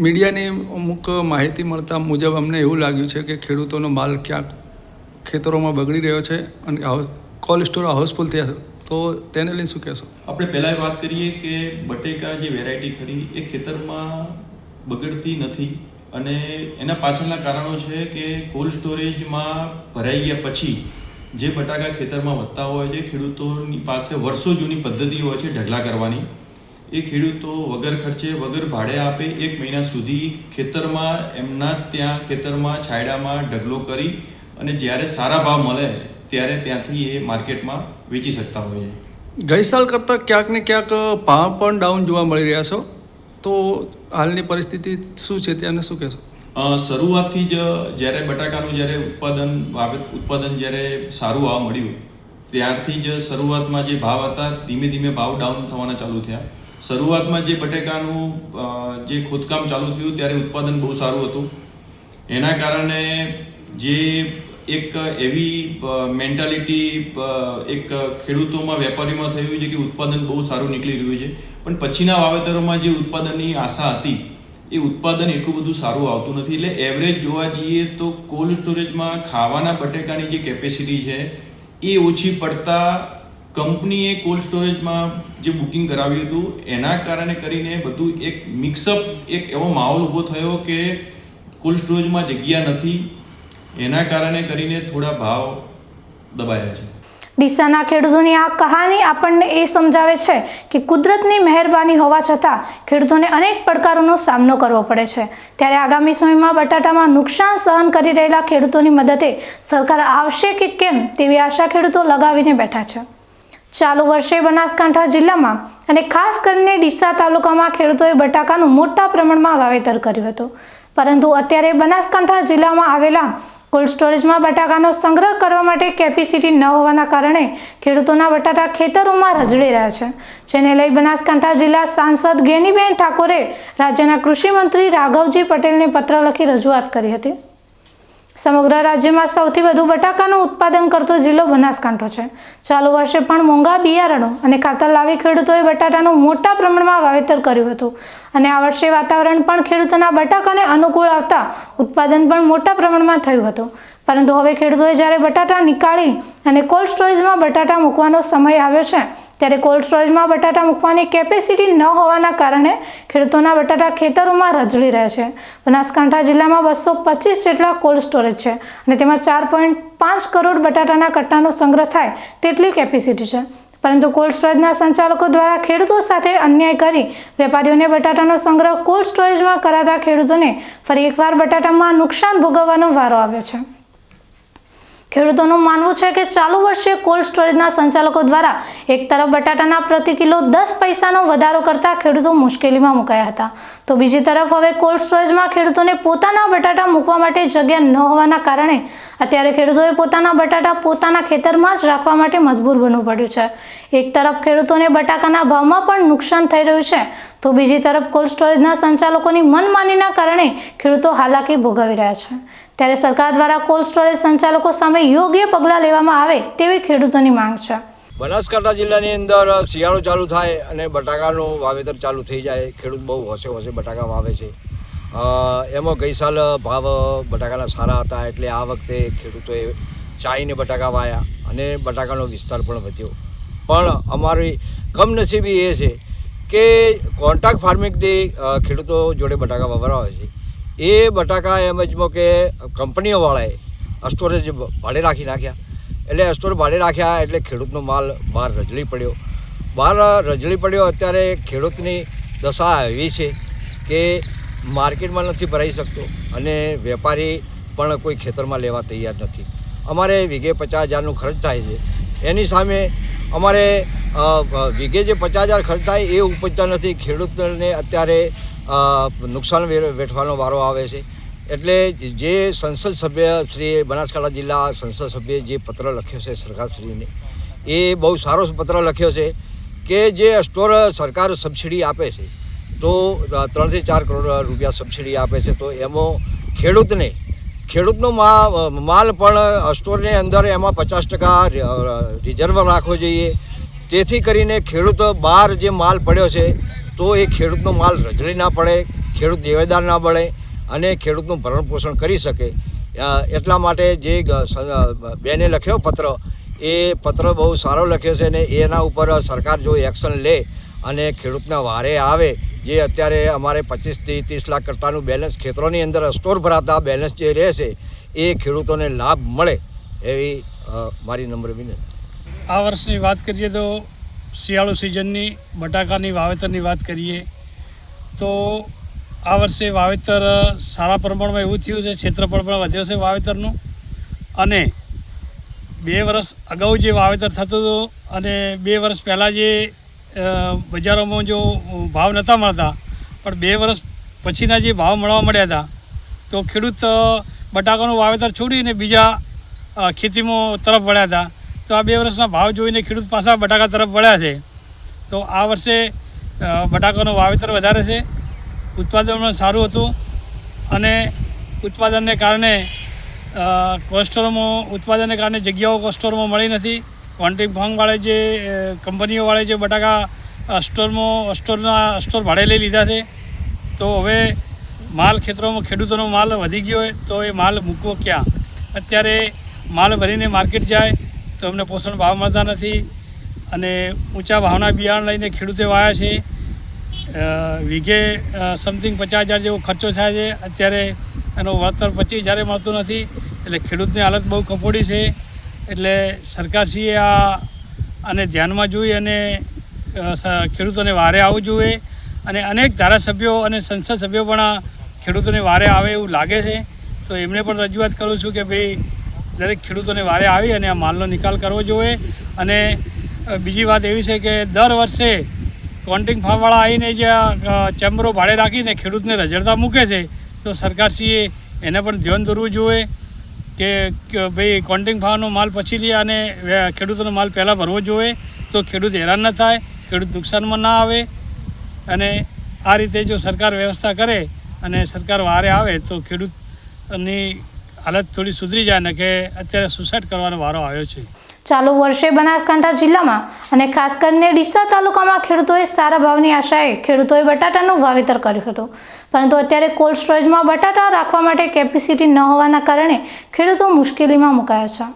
Speaker 6: મીડિયાની અમુક માહિતી મળતા મુજબ અમને એવું લાગ્યું છે કે ખેડૂતોનો માલ ક્યાંક ખેતરોમાં બગડી રહ્યો છે અને કોલ્ડ સ્ટોર હાઉસફુલ થયા, તો તેને લઈને શું કહેશો?
Speaker 11: આપણે પહેલાં વાત કરીએ કે બટેકા જે વેરાયટી ખરી એ ખેતરમાં બગડતી નથી અને એના પાછળના કારણો છે કે કોલ્ડ સ્ટોરેજમાં ભરાઈ ગયા પછી જે બટાકા ખેતરમાં વધતા હોય છે, ખેડૂતોની પાસે વર્ષો જૂની પદ્ધતિ હોય છે ઢગલા કરવાની. એ ખેડૂતો વગર ખર્ચે વગર ભાડે આપે 1 મહિના સુધી ખેતરમાં એમના ત્યાં ખેતરમાં છાંયડામાં ઢગલો કરી અને જ્યારે સારા ભાવ મળે ત્યારે ત્યાંથી એ માર્કેટમાં વેચી શકતા હોય છે.
Speaker 6: ગઈ સાલ કરતાં ક્યાંક ને ક્યાંક ભાવ પણ ડાઉન જોવા મળી રહ્યા છો, તો હાલની પરિસ્થિતિ શું છે તેને શું કહેશો?
Speaker 11: શરૂઆતથી જ જ્યારે બટાકાનું જ્યારે ઉત્પાદન જ્યારે સારું આવવા મળ્યું ત્યારથી જ શરૂઆતમાં જે ભાવ હતા ધીમે ધીમે ભાવ ડાઉન થવાના ચાલુ થયા. શરૂઆતમાં જે બટેકાનું જે ખોદકામ ચાલુ થયું ત્યારે ઉત્પાદન બહુ સારું હતું. એના કારણે જે એક એવી મેન્ટાલિટી એક ખેડૂતોમાં વેપારીમાં થયું છે કે ઉત્પાદન બહુ સારું નીકળી રહ્યું છે, પણ પછીના વાવેતરોમાં જે ઉત્પાદનની આશા હતી એ ઉત્પાદન એટલું બધું સારું આવતું નથી. એટલે એવરેજ જોવા જઈએ તો કોલ્ડ સ્ટોરેજમાં ખાવાના બટેકાની જે કેપેસિટી છે એ ઓછી પડતા કંપનીએ કોલ્ડ સ્ટોરેજમાં જે બુકિંગ કરાવ્યું હતું એના કારણે કરીને બધું એક મિક્સઅપ, એક એવો માહોલ ઊભો થયો કે કોલ્ડ સ્ટોરેજમાં જગ્યા નથી, એના કારણે કરીને થોડા ભાવ દબાયા છે.
Speaker 2: ડીસાના ખેડૂતોની આ કહાની આપણને એ સમજાવે છે કે કુદરતની મહેરબાની હોવા છતાં ખેડૂતોને અનેક પડકારોનો સામનો કરવો પડે છે. ત્યારે આગામી સમયમાં બટાટામાં નુકસાન સહન કરી રહેલા ખેડૂતોની મદદે સરકાર આવશે કે કેમ તેવી આશા ખેડૂતો લગાવીને બેઠા છે. ચાલુ વર્ષે બનાસકાંઠા જિલ્લામાં અને ખાસ કરીને ડીસા તાલુકામાં ખેડૂતોએ બટાકાનું મોટા પ્રમાણમાં વાવેતર કર્યું હતું, પરંતુ અત્યારે બનાસકાંઠા જિલ્લામાં આવેલા કોલ્ડ સ્ટોરેજમાં બટાકાનો સંગ્રહ કરવા માટે કેપેસિટી ન હોવાના કારણે ખેડૂતોના બટાટા ખેતરોમાં રઝળી રહ્યા છે, જેને લઈ બનાસકાંઠા જિલ્લા સાંસદ ગેનીબેન ઠાકોરે રાજ્યના કૃષિ મંત્રી રાઘવજી પટેલને પત્ર લખી રજૂઆત કરી હતી. સમગ્ર રાજ્યમાં સૌથી વધુ બટાકાનું ઉત્પાદન કરતો જિલ્લો બનાસકાંઠો છે. ચાલુ વર્ષે પણ મોંઘા બિયારણો અને ખાતર લાવી ખેડૂતોએ બટાટાનું મોટા પ્રમાણમાં વાવેતર કર્યું હતું અને આ વર્ષે વાતાવરણ પણ ખેડૂતોના બટાકાને અનુકૂળ આવતા ઉત્પાદન પણ મોટા પ્રમાણમાં થયું હતું. પરંતુ હવે ખેડૂતોએ જ્યારે બટાટા નીકાળી અને કોલ્ડ સ્ટોરેજમાં બટાટા મૂકવાનો સમય આવ્યો છે, ત્યારે કોલ્ડ સ્ટોરેજમાં બટાટા મૂકવાની કેપેસિટી ન હોવાના કારણે ખેડૂતોના બટાટા ખેતરોમાં રઝળી રહે છે. બનાસકાંઠા જિલ્લામાં 225 જેટલા કોલ્ડ સ્ટોરેજ છે અને તેમાં 4.5 કરોડ બટાટાના કટ્ટાનો સંગ્રહ થાય તેટલી કેપેસિટી છે. પરંતુ કોલ્ડ સ્ટોરેજના સંચાલકો દ્વારા ખેડૂતો સાથે અન્યાય કરી વેપારીઓને બટાટાનો સંગ્રહ કોલ્ડ સ્ટોરેજમાં કરાતા ખેડૂતોને ફરી એકવાર બટાટામાં નુકસાન ભોગવવાનો વારો આવ્યો છે. ખેડૂતોનું માનવું છે કે ચાલુ વર્ષે કોલ્ડ સ્ટોરેજના સંચાલકો દ્વારા એક તરફ બટાટાના પ્રતિ કિલો 10 પૈસાનો વધારો કરતા ખેડૂતો મુશ્કેલીમાં મુકાયા હતા, તો બીજી તરફ હવે કોલ્ડ સ્ટોરેજમાં ખેડૂતોને પોતાના બટાટા મૂકવા માટે જગ્યા ન હોવાના કારણે અત્યારે ખેડૂતોએ પોતાના બટાટા પોતાના ખેતરમાં જ રાખવા માટે મજબૂર બનવું પડ્યું છે. એક તરફ ખેડૂતોને બટાકાના ભાવમાં પણ નુકસાન થઈ રહ્યું છે, તો બીજી તરફ કોલ્ડ સ્ટોરેજના સંચાલકોની મનમાનીના કારણે ખેડૂતો હાલાકી ભોગવી રહ્યા છે. ત્યારે સરકાર દ્વારા કોલ્ડ સ્ટોરેજ સંચાલકો સામે યોગ્ય પગલાં લેવામાં આવે તેવી ખેડૂતોની માંગ છે.
Speaker 12: બનાસકાંઠા જિલ્લાની અંદર શિયાળો ચાલુ થાય અને બટાકાનું વાવેતર ચાલુ થઈ જાય, ખેડૂત બહુ હોશે બટાકા વાવે છે. એમાં ગઈ સાલ ભાવ બટાકાના સારા હતા, એટલે આ વખતે ખેડૂતોએ ચાઈને બટાકા વાયા અને બટાકાનો વિસ્તાર પણ વધ્યો. પણ અમારી કમનસીબી એ છે કે કોન્ટ્રાક્ટ ફાર્મિંગથી ખેડૂતો જોડે બટાકા વવરાવે છે. એ બટાકા એમ જ કે કંપનીઓવાળાએ સ્ટોરેજ ભાડે રાખી નાખ્યા, એટલે સ્ટોર ભાડે રાખ્યા એટલે ખેડૂતનો માલ બહાર રઝળી પડ્યો. અત્યારે ખેડૂતની દશા એવી છે કે માર્કેટમાં નથી ભરાઈ શકતો અને વેપારી પણ કોઈ ખેતરમાં લેવા તૈયાર નથી. અમારે વીઘે 50,000નો ખર્ચ થાય છે, એની સામે અમારે વીઘે જે 50,000 ખર્ચ થાય એ ઉપજતા નથી. ખેડૂતોને અત્યારે નુકસાન વેઠવાનો વારો આવે છે. એટલે જે સંસદ સભ્ય શ્રી બનાસકાંઠા જિલ્લા સંસદ સભ્યે જે પત્ર લખ્યો છે સરકારશ્રીને, એ બહુ સારો પત્ર લખ્યો છે કે જે સ્ટોર સરકાર સબસિડી આપે છે, તો 3 થી 4 કરોડ રૂપિયા સબસિડી આપે છે, તો એમાં ખેડૂતનો માલ પણ સ્ટોરની અંદર એમાં 50% રિઝર્વ રાખવો જોઈએ. તેથી કરીને ખેડૂત બહાર જે માલ પડ્યો છે તો એ ખેડૂતનો માલ રઝળી ના પડે, ખેડૂત દેવેદાર ના બળે અને ખેડૂતનું ભરણ પોષણ કરી શકે. એટલા માટે જે બેને લખ્યો પત્ર, એ પત્ર બહુ સારો લખ્યો છે અને એના ઉપર સરકાર જો એક્શન લે અને ખેડૂતના વારે આવે, જે અત્યારે અમારે 25 થી 30 લાખ કટ્ટાનું બેલેન્સ ખેતરોની અંદર સ્ટોર ભરાતા બેલેન્સ જે રહેશે એ ખેડૂતોને લાભ મળે એવી મારી નમ્ર વિનંતી.
Speaker 5: આ વર્ષની વાત કરીએ તો શિયાળુ સિઝનની બટાકાની વાવેતરની વાત કરીએ તો આ વર્ષે વાવેતર સારા પ્રમાણમાં એવું થયું છે, ક્ષેત્રફળ પણ વધ્યો છે વાવેતરનું. અને 2 વર્ષ અગાઉ જે વાવેતર થતું હતું અને 2 વર્ષ પહેલાં જે બજારોમાં જો ભાવ નહોતા મળતા, પણ 2 વર્ષ પછીના જે ભાવ મળવા મળ્યા હતા, તો ખેડૂત બટાકાનું વાવેતર છોડીને બીજા ખેતીમાં તરફ વળ્યા હતા. તો આ 2 વર્ષના ભાવ જોઈને ખેડૂત પાછા બટાકા તરફ વળ્યા છે. તો આ વર્ષે બટાકાનું વાવેતર વધારે છે, ઉત્પાદન પણ સારું હતું અને ઉત્પાદનને કારણે કોસ્ટરોમાં ઉત્પાદનને કારણે જગ્યાઓ કોસ્ટરોમાં મળી નથી. ક્વોન્ટિંગ ફાર્મવાળે જે કંપનીઓવાળે જે બટાકા સ્ટોર ભાડે લઈ લીધા છે, તો હવે માલ ખેતરોમાં ખેડૂતોનો માલ વધી ગયો હોય તો એ માલ મૂકવો ક્યાં? અત્યારે માલ ભરીને માર્કેટ જાય તો અમને પોષણ ભાવ મળતા નથી અને ઊંચા ભાવના બિયારણ લઈને ખેડૂતે વાયા છે. વીઘે સમથિંગ 50,000 જેવો ખર્ચો થાય છે. અત્યારે એનો વળતર 25,000 મળતું નથી. એટલે ખેડૂતની હાલત બહુ કફોડી છે. એટલે સરકારશ્રીએ આને ધ્યાનમાં જોઈ અને ખેડૂતોને વારે આવવું જોઈએ અને અનેક ધારાસભ્યો અને સંસદ સભ્યો પણ ખેડૂતોને વારે આવે એવું લાગે છે. તો એમને પણ રજૂઆત કરું છું કે ભાઈ દરેક ખેડૂતોને વારે આવી અને આ માલનો નિકાલ કરવો જોઈએ. અને બીજી વાત એવી છે કે દર વર્ષે ક્વોન્ટિંગ ફાર્મવાળા આવીને જે ચેમ્બરો ભાડે રાખીને ખેડૂતને રજડતા મૂકે છે, તો સરકારશ્રીએ એને પણ ધ્યાન દોરવું જોઈએ કે ભાઈ ક્વોન્ટિંગ ફાર્મનો માલ પછી લે અને ખેડૂતોનો માલ પહેલાં ભરવો જોઈએ, તો ખેડૂત હેરાન ન થાય, ખેડૂત નુકસાનમાં ના આવે. અને આ રીતે જો સરકાર વ્યવસ્થા કરે અને સરકાર વારે આવે તો ખેડૂતની હાલત થોડી સુધરી જાય ને કે અત્યારે સુસાઇડ કરવાનો વારો આવ્યો છે.
Speaker 2: ચાલુ વર્ષે બનાસકાંઠા જિલ્લામાં અને ખાસ કરીને ડીસા તાલુકામાં ખેડૂતોએ સારા ભાવની આશાએ ખેડૂતોએ બટાટાનું વાવેતર કર્યું હતું, પરંતુ અત્યારે કોલ્ડ સ્ટોરેજમાં બટાટા રાખવા માટે કેપેસિટી ન હોવાના કારણે ખેડૂતો મુશ્કેલીમાં મુકાયા છે.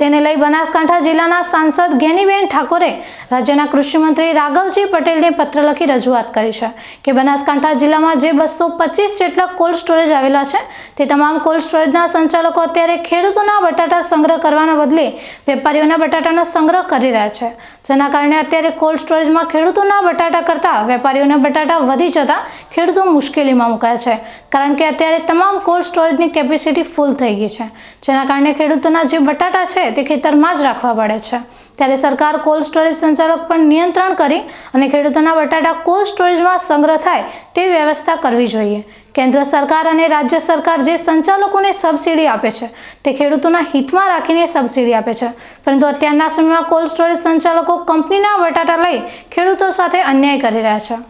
Speaker 2: તેને લઈ બનાસકાંઠા જિલ્લાના સાંસદ જ્ઞાનીબેન ઠાકોરે રાજ્યના કૃષિમંત્રી રાઘવજી પટેલને પત્ર લખી રજૂઆત કરી છે કે બનાસકાંઠા જિલ્લામાં જે 225 જેટલા કોલ્ડ સ્ટોરેજ આવેલા છે તે તમામ કોલ્ડ સ્ટોરેજના સંચાલકો અત્યારે ખેડૂતોના બટાટા સંગ્રહ કરવાના બદલે વેપારીઓના બટાટાનો સંગ્રહ કરી રહ્યા છે, જેના કારણે અત્યારે કોલ્ડ સ્ટોરેજમાં ખેડૂતોના બટાટા કરતાં વેપારીઓના બટાટા વધી જતા ખેડૂતો મુશ્કેલીમાં મુકાયા છે, કારણ કે અત્યારે તમામ કોલ્ડ સ્ટોરેજની કેપેસિટી ફૂલ થઈ ગઈ છે, જેના કારણે ખેડૂતોના જે બટાટા છે તે ખેતરમાં જ રાખવા પડે છે. ત્યારે સરકાર કોલ્ડ સ્ટોરેજ સંચાલક પર નિયંત્રણ કરી અને ખેડૂતોના બટાટા કોલ્ડ સ્ટોરેજમાં સંગ્રહ થાય તેવી વ્યવસ્થા કરવી જોઈએ. કેન્દ્ર સરકાર અને રાજ્ય સરકાર જે સંચાલકોને સબસિડી આપે છે તે ખેડૂતોના હિતમાં રાખીને સબસિડી આપે છે, પરંતુ અત્યારના સમયમાં કોલ્ડ સ્ટોરેજ સંચાલકો કંપનીના બટાટા લઈ ખેડૂતો સાથે અન્યાય કરી રહ્યા છે.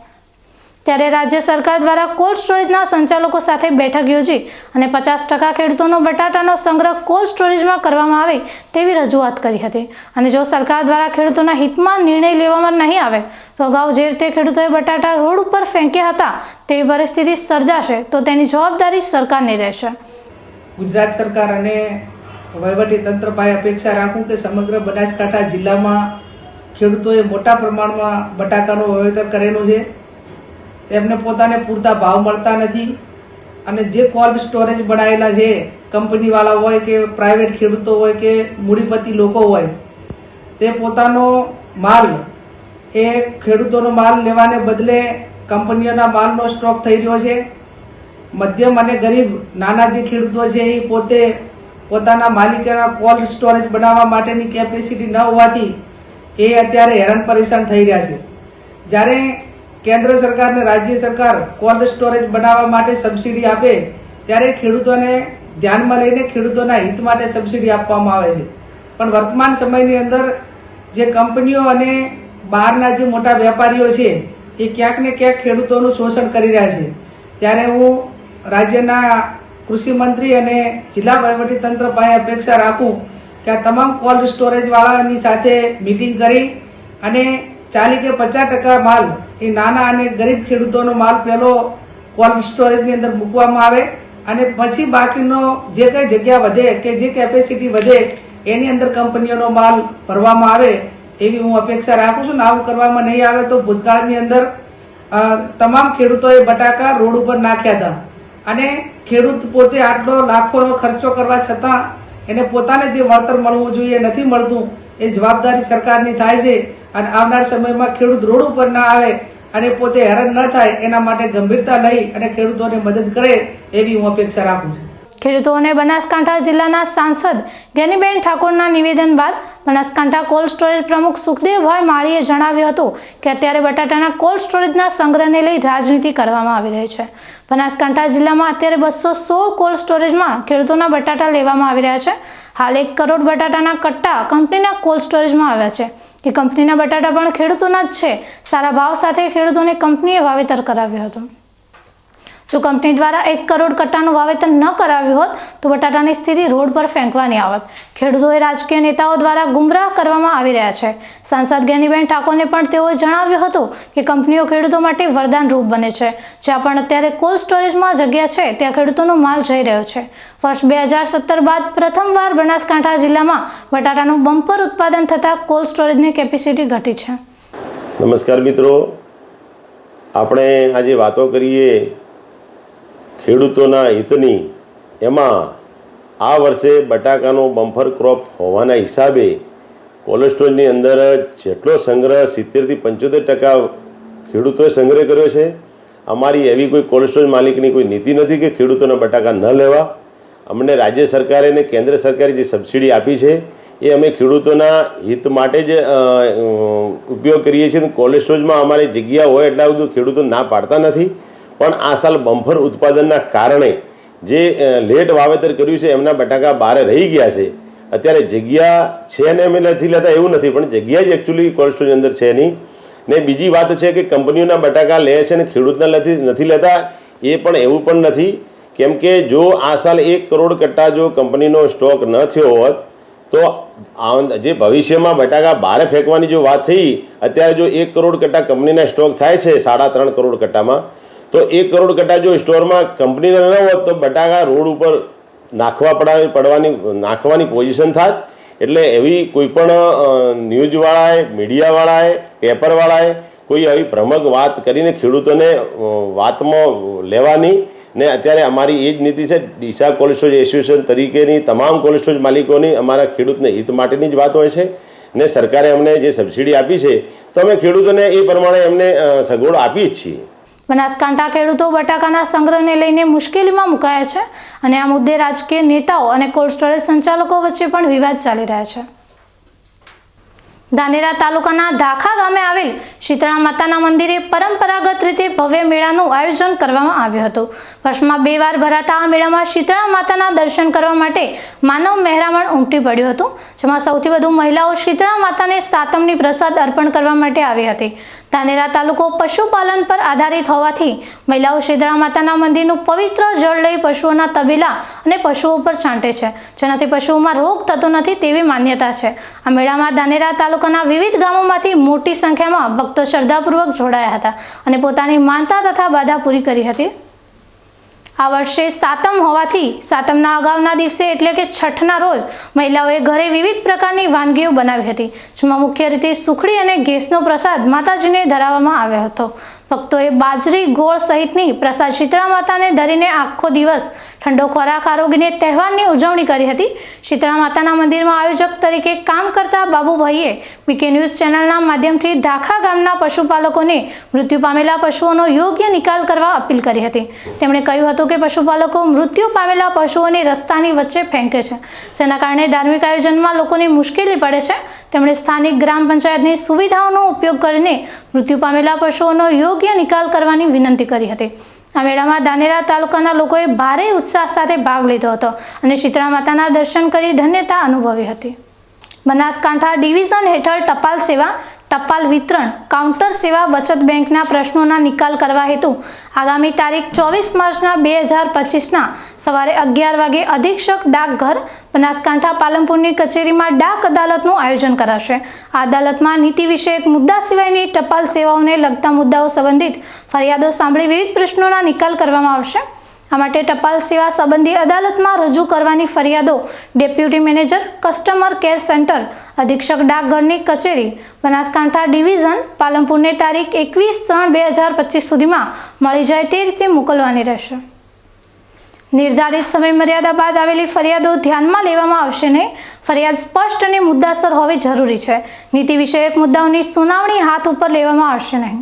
Speaker 2: ત્યારે રાજ્ય સરકાર દ્વારા કોલ્ડ સ્ટોરેજના સંચાલકો સાથે બેઠક યોજી અને 50% ખેડૂતોનો બટાટાનો સંગ્રહ કોલ્ડ સ્ટોરેજમાં કરવામાં આવે તેવી રજૂઆત કરી હતી. અને જો સરકાર દ્વારા ખેડૂતોના હિતમાં નિર્ણય લેવામાં નહીં આવે તો અગાઉ જે રીતે ખેડૂતોએ બટાટા રોડ ઉપર ફેંક્યા હતા તેવી પરિસ્થિતિ સર્જાશે તો તેની જવાબદારી સરકારની રહેશે.
Speaker 13: ગુજરાત સરકાર અને વહીવટી તંત્ર પાસે અપેક્ષા રાખું કે સમગ્ર બનાસકાંઠા જિલ્લામાં ખેડૂતોએ મોટા પ્રમાણમાં બટાકાનું વાવેતર કરેલું છે, એમને પોતાને પૂરતા ભાવ મળતા નથી અને જે કોલ્ડ સ્ટોરેજ બનાવેલા છે કંપનીવાળા હોય કે પ્રાઇવેટ ખેડૂતો હોય કે મૂડીપતિ લોકો હોય, તે પોતાનો માલ એ ખેડૂતોનો માલ લેવાને બદલે કંપનીઓના માલનો સ્ટોક થઈ રહ્યો છે. મધ્યમ અને ગરીબ નાના જે ખેડૂતો છે એ પોતે પોતાના માલિકીના કોલ્ડ સ્ટોરેજ બનાવવા માટેની કેપેસિટી ન હોવાથી એ અત્યારે હેરાન પરેશાન થઈ રહ્યા છે. જ્યારે કેન્દ્ર સરકાર અને રાજ્ય સરકાર કોલ્ડ સ્ટોરેજ બનાવવા માટે સબસિડી આપે ત્યારે ખેડૂતોને ધ્યાનમાં લઈને ખેડૂતોના હિત માટે સબસિડી આપવામાં આવે છે, પણ વર્તમાન સમયની અંદર જે કંપનીઓ અને બહારના જે મોટા વેપારીઓ છે એ ક્યાંક ને ક્યાંક ખેડૂતોનું શોષણ કરી રહ્યા છે. ત્યારે હું રાજ્યના કૃષિ મંત્રી અને જિલ્લા વહીવટીતંત્ર પાસે અપેક્ષા રાખું કે આ તમામ કોલ્ડ સ્ટોરેજવાળાની સાથે મિટિંગ કરી અને 40 કે 50% માલ એ નાના અને ગરીબ ખેડૂતોનો માલ પહેલો કોલ્ડ સ્ટોરેજની અંદર મૂકવામાં આવે અને પછી બાકીનો જે કંઈ જગ્યા વધે કે જે કેપેસિટી વધે એની અંદર કંપનીઓનો માલ ભરવામાં આવે એવી હું અપેક્ષા રાખું છું. આવું કરવામાં નહીં આવે તો ભૂતકાળની અંદર તમામ ખેડૂતોએ બટાકા રોડ ઉપર નાખ્યા હતા અને ખેડૂત પોતે આટલો લાખોનો ખર્ચો કરવા છતાં એને પોતાને જે વળતર મળવું જોઈએ નથી મળતું. એ જવાબદારી સરકારની થાય છે અને આવનાર સમયમાં ખેડૂત રોડ ઉપર ના આવે અને પોતે હેરાન ન થાય એના માટે ગંભીરતા લઈ અને ખેડૂતોને મદદ કરે એવી હું અપેક્ષા રાખું છું.
Speaker 2: ખેડૂતોને બનાસકાંઠા જિલ્લાના સાંસદ જ્ઞાનીબેન ઠાકોરના નિવેદન બાદ બનાસકાંઠા કોલ્ડ સ્ટોરેજ પ્રમુખ સુખદેવભાઈ માળીએ જણાવ્યું હતું કે અત્યારે બટાટાના કોલ્ડ સ્ટોરેજના સંગ્રહને લઈ રાજનીતિ કરવામાં આવી રહી છે. બનાસકાંઠા જિલ્લામાં અત્યારે 216 કોલ્ડ સ્ટોરેજમાં ખેડૂતોના બટાટા લેવામાં આવી રહ્યા છે. હાલ 1 કરોડ બટાટાના કટ્ટા કંપનીના કોલ્ડ સ્ટોરેજમાં આવ્યા છે કે કંપનીના બટાટા પણ ખેડૂતોના જ છે. સારા ભાવ સાથે ખેડૂતોને કંપનીએ વાવેતર કરાવ્યું હતું. જો કંપની દ્વારા 1 કરોડ કટ્ટાનું વાવેતર ન કરાવ્યું હોત તો બટાટાની સ્થિતિ રોડ પર ફેંકવાની આવત. ખેડૂતોએ રાજકીય નેતાઓ દ્વારા ગુમરાહ કરવામાં આવી રહ્યા છે. સાંસદ જ્ઞાનીબેન ઠાકોરને પણ તેઓએ જણાવ્યું હતું કે કંપનીઓ ખેડૂતો માટે વરદાન રૂપ બને છે. જ્યાં પણ અત્યારે કોલ્ડ સ્ટોરેજમાં જગ્યા છે ત્યાં ખેડૂતોનો માલ જઈ રહ્યો છે. વર્ષ 2017 બાદ પ્રથમવાર બનાસકાંઠા જિલ્લામાં બટાટાનું બમ્પર ઉત્પાદન થતાં કોલ્ડ સ્ટોરેજની કેપેસિટી ઘટી છે.
Speaker 14: નમસ્કાર મિત્રો, આપણે આજે વાતો કરીએ ખેડૂતોના હિતની. એમાં આ વર્ષે બટાકાનો બમ્પર ક્રોપ હોવાના હિસાબે કોલ્ડ સ્ટોરેજની અંદર જેટલો સંગ્રહ 70થી 75% ખેડૂતોએ સંગ્રહ કર્યો છે. અમારી એવી કોઈ કોલ્ડ સ્ટોરેજ માલિકની કોઈ નીતિ નથી કે ખેડૂતોને બટાકા ન લેવા. અમને રાજ્ય સરકારે અને કેન્દ્ર સરકારે જે સબસિડી આપી છે એ અમે ખેડૂતોના હિત માટે જ ઉપયોગ કરીએ છીએ. કોલ્ડ સ્ટોરેજમાં અમારી જગ્યા હોય એટલા બધું ખેડૂતો ના પાડતા નથી. પણ આ સાલ બમ્પર ઉત્પાદનના કારણે જે લેટ વાવેતર કર્યું છે એમના બટાકા બહાર રહી ગયા છે. અત્યારે જગ્યા છે ને અમે નથી લેતા એવું નથી, પણ જગ્યા જ એકચ્યુઅલી કોલ્ડ સ્ટોરેજ અંદર છે નહીં. ને બીજી વાત છે કે કંપનીઓના બટાકા લે છે ને ખેડૂતના નથી લેતા, એ પણ એવું પણ નથી. કેમ કે જો આ સાલ 1 કરોડ કટ્ટા જો કંપનીનો સ્ટોક ન થયો હોત તો જે ભવિષ્યમાં બટાકા બહાર ફેંકવાની જો વાત થઈ, અત્યારે જો 1 કરોડ કટ્ટા કંપનીના સ્ટોક થાય છે 3.5 કરોડ કટ્ટામાં, તો 1 કરોડ કટ્ટા જો સ્ટોરમાં કંપનીના ન હોત તો બટાકા રોડ ઉપર નાખવાની પોઝિશન થાત. એટલે એવી કોઈ પણ ન્યૂઝવાળાએ, મીડિયાવાળાએ, પેપરવાળાએ કોઈ આવી ભ્રમક વાત કરીને ખેડૂતોને વાતમાં લેવાની ને અત્યારે અમારી એ જ નીતિ છે. ડીસા કોલ્ડ સ્ટોરેજ એસોસિએશન તરીકેની તમામ કોલ્ડ સ્ટોરેજ માલિકોની અમારા ખેડૂતને હિત માટેની જ વાત હોય છે. ને સરકારે અમને જે સબસિડી આપી છે તો અમે ખેડૂતોને એ પ્રમાણે એમને સગવડ આપી જ છીએ.
Speaker 2: બનાસકાંઠા ખેડૂતો બટાકાના સંગ્રહને લઈને મુશ્કેલીમાં મુકાયા છે અને આ મુદ્દે રાજકીય નેતાઓ અને કોલ્ડ સ્ટોરેજ સંચાલકો વચ્ચે પણ વિવાદ ચાલી રહ્યા છે. ધાનેરા તાલુકાના ધાખા ગામે આવેલ શીતળા માતાના મંદિરે પરંપરાગત રીતે ભવ્ય મેળાનું આયોજન કરવામાં આવ્યું હતું. વર્ષમાં 2 વાર ભરાતા આ મેળામાં શીતળા માતાના દર્શન કરવા માટે માનવ મહેરામણ ઉમટી પડ્યું હતું, જેમાં સૌથી વધુ મહિલાઓ શીતળા માતાને સાતમની પ્રસાદ અર્પણ કરવા માટે આવી હતી. ધાનેરા તાલુકો પશુપાલન પર આધારિત હોવાથી મહિલાઓ શીતળા માતાના મંદિરનું પવિત્ર જળ લઈ પશુઓના તબેલા અને પશુઓ પર છાંટે છે, જેનાથી પશુઓમાં રોગ થતો નથી તેવી માન્યતા છે. આ મેળામાં ધાનેરા તાલુકાના વિવિધ ગામોમાંથી મોટી સંખ્યામાં ભક્તો શ્રદ્ધાપૂર્વક જોડાયા હતા અને પોતાની માનતા તથા બાધા પૂરી કરી હતી. આ વર્ષે સાતમ હોવાથી સાતમના અગાઉના દિવસે એટલે કે છઠના રોજ મહિલાઓએ ઘરે વિવિધ પ્રકારની વાનગીઓ બનાવી હતી, જેમાં મુખ્ય રીતે સુખડી અને ઘેસનો પ્રસાદ માતાજીને ધરાવવામાં આવ્યો હતો. ભક્તોએ બાજરી, ગોળ સહિતની પ્રસાદ શીતળા માતાને ધરીને આખો દિવસ ઠંડો ખોરાક આરોગીને તહેવારની ઉજવણી કરી હતી. શીતળા માતાના મંદિરમાં આયોજક તરીકે કામ કરતા બાબુભાઈએ બીકે ન્યૂઝ ચેનલના માધ્યમથી ધાખા ગામના પશુપાલકોને મૃત્યુ પામેલા પશુઓનો યોગ્ય નિકાલ કરવા અપીલ કરી હતી. તેમણે કહ્યું હતું કે પશુપાલકો મૃત્યુ પામેલા પશુઓને રસ્તાની વચ્ચે ફેંકે છે, જેના કારણે ધાર્મિક આયોજનમાં લોકોને મુશ્કેલી પડે છે. તેમણે સ્થાનિક ગ્રામ પંચાયતની સુવિધાઓનો ઉપયોગ કરીને મૃત્યુ પામેલા પશુઓનો યોગ્ય નિકાલ કરવાની વિનંતી કરી હતી. આ મેળામાં ધાનેરા તાલુકાના લોકોએ ભારે ઉત્સાહ સાથે ભાગ લીધો હતો અને શીતળા માતાના દર્શન કરી ધન્યતા અનુભવી હતી. બનાસકાંઠા ડિવિઝન હેઠળ ટપાલ સેવા, ટપાલ વિતરણ, કાઉન્ટર સેવા, બચત બેંકના પ્રશ્નોના નિકાલ કરવા હેતુ આગામી તારીખ 24 માર્ચના 2025ના સવારે 11 વાગે અધિક્ષક ડાકઘર બનાસકાંઠા પાલનપુરની કચેરીમાં ડાક અદાલતનું આયોજન કરાશે. આ અદાલતમાં નીતિ વિષયક મુદ્દા સિવાયની ટપાલ સેવાઓને લગતા મુદ્દાઓ સંબંધિત ફરિયાદો સાંભળી વિવિધ પ્રશ્નોના નિકાલ કરવામાં આવશે. આ માટે ટપાલ સેવા સંબંધી અદાલતમાં રજૂ કરવાની ફરિયાદો deputy manager, customer care centre, અધિક્ષક ડાકઘરની કચેરી, બનાસકાંઠા ડિવિઝન, પાલનપુરને તારીખ 21/3/2025 સુધીમાં મળી જાય તે રીતે મોકલવાની રહેશે. નિર્ધારિત સમયમર્યાદા બાદ આવેલી ફરિયાદો ધ્યાનમાં લેવામાં આવશે નહીં. ફરિયાદ સ્પષ્ટ અને મુદ્દાસર હોવી જરૂરી છે. નીતિ વિષયક મુદ્દાઓની સુનાવણી હાથ ઉપર લેવામાં આવશે નહીં.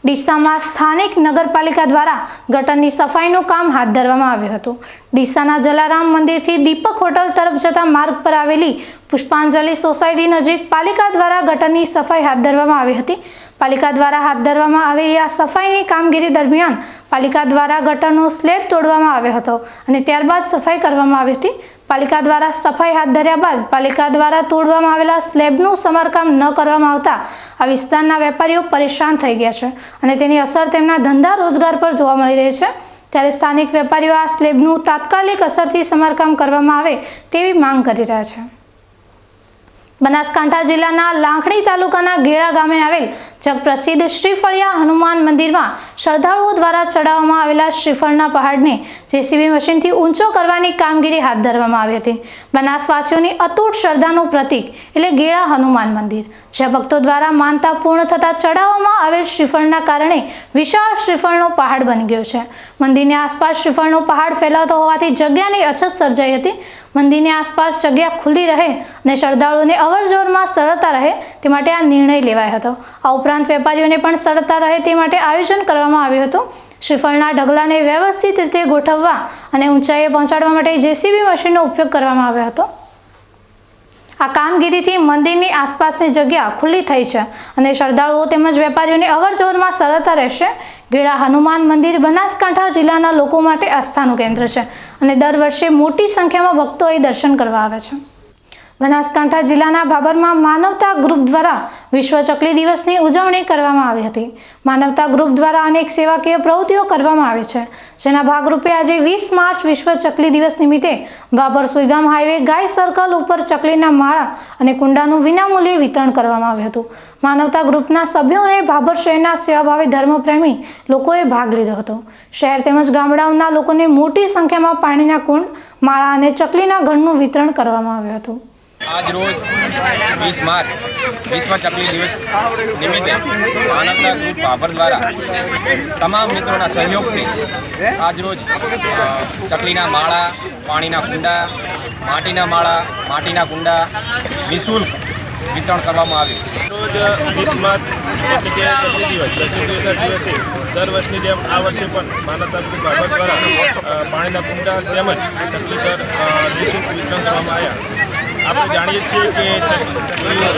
Speaker 2: ડીસામાં સ્થાનિક નગરપાલિકા દ્વારા ગટરની સફાઈનું કામ હાથ ધરવામાં આવ્યું હતું. ડીસાના જલારામ મંદિરથી દીપક હોટલ તરફ જતા માર્ગ પર આવેલી પુષ્પાંજલિ સોસાયટી નજીક પાલિકા દ્વારા ગટરની સફાઈ હાથ ધરવામાં આવી હતી. પાલિકા દ્વારા હાથ ધરવામાં આવેલી આ સફાઈની કામગીરી દરમિયાન પાલિકા દ્વારા ગટરનો સ્લેબ તોડવામાં આવ્યો હતો અને ત્યારબાદ સફાઈ કરવામાં આવી હતી. પાલિકા દ્વારા સફાઈ હાથ ધર્યા બાદ પાલિકા દ્વારા તોડવામાં આવેલા સ્લેબનું સમારકામ ન કરવામાં આવતા આ વિસ્તારના વેપારીઓ પરેશાન થઈ ગયા છે અને તેની અસર તેમના ધંધા રોજગાર પર જોવા મળી રહી છે। ત્યારે સ્થાનિક વેપારીઓ આ સ્લેબનું તાત્કાલિક અસરથી સમારકામ કરવામાં આવે તેવી માંગ કરી રહ્યા છે। બનાસકાંઠા જિલ્લાના લાખણી તાલુકાના ગેળા ગામે આવેલ જગપ્રસિદ્ધ શ્રીફળિયા હનુમાન મંદિરમાં શ્રદ્ધાળુઓ દ્વારા ચડાવવામાં આવેલા શ્રીફળના પહાડને જેસીબી મશીનથી ઊંચો કરવાની કામગીરી હાથ ધરવામાં આવી હતી। બનાસવાસીઓની અતૂટ શ્રદ્ધાનું પ્રતીક એટલે ગેળા હનુમાન મંદિર, જ્યાં ભક્તો દ્વારા માનતા પૂર્ણ થતા ચડાવવામાં આવેલ શ્રીફળના કારણે વિશાળ શ્રીફળનો પહાડ બની ગયો છે। મંદિરની આસપાસ શ્રીફળનો પહાડ ફેલાતો હોવાથી જગ્યાની અછત સર્જાઈ હતી। મંદિરની આસપાસ જગ્યા ખુલ્લી રહે અને શ્રદ્ધાળુઓને અવરજવરમાં સરળતા રહે તે માટે આ નિર્ણય લેવાયો હતો। આ ઉપરાંત વેપારીઓને પણ સરળતા રહે તે માટે આયોજન કરવામાં આવ્યું હતું। શ્રીફળના ઢગલાને વ્યવસ્થિત રીતે ગોઠવવા અને ઊંચાઈએ પહોંચાડવા માટે જેસીબી મશીનનો ઉપયોગ કરવામાં આવ્યો હતો। આ કામગીરીથી મંદિરની આસપાસની જગ્યા ખુલ્લી થઈ છે અને શ્રદ્ધાળુઓ તેમજ વેપારીઓને અવરજવરમાં સરળતા રહેશે। ગેળા હનુમાન મંદિર બનાસકાંઠા જિલ્લાના લોકો માટે આસ્થાનું કેન્દ્ર છે અને દર વર્ષે મોટી સંખ્યામાં ભક્તો અહીં દર્શન કરવા આવે છે। બનાસકાંઠા જિલ્લાના ભાભરમાં માનવતા ગ્રુપ દ્વારા વિશ્વ ચકલી દિવસની ઉજવણી કરવામાં આવી હતી। માનવતા ગ્રુપ દ્વારા અનેક સેવાકીય પ્રવૃત્તિઓ કરવામાં આવે છે, જેના ભાગરૂપે આજે 20 માર્ચ વિશ્વ ચકલી દિવસ નિમિત્તે ભાભર સુઈગામ હાઈવે ગાય સર્કલ ઉપર ચકલીના માળા અને કુંડાનું વિનામૂલ્યે વિતરણ કરવામાં આવ્યું હતું। માનવતા ગ્રુપના સભ્યો અને ભાભર શહેરના સેવાભાવી ધર્મપ્રેમી લોકોએ ભાગ લીધો હતો। શહેર તેમજ ગામડાઓના લોકોને મોટી સંખ્યામાં પાણીના કુંડ, માળા અને ચકલીના ઘરનું વિતરણ કરવામાં આવ્યું હતું।
Speaker 15: આજ રોજ 20 માર્ચ વિશ્વ ચકલી દિવસ નિમિત્તે માનવતા ગ્રુપ ભાભર દ્વારા તમામ મિત્રોના સહયોગથી આજ રોજ ચકલીના માળા, પાણીના કુંડા, માટીના માળા, માટીના કુંડા નિઃશુલ્ક વિતરણ કરવામાં આવ્યું।
Speaker 16: રોજ 20 માર્ચ એટલે કે ચકલી દિવસે દર વર્ષની જેમ આ વર્ષે પણ માનવતા ગ્રુપ ભાભર દ્વારા પાણીના કુંડા તેમજ ચકલી ઘર નિઃશુલ્ક વિતરણ કરવામાં આવ્યા। આપણે જાણીએ છીએ કે ચકલીઓ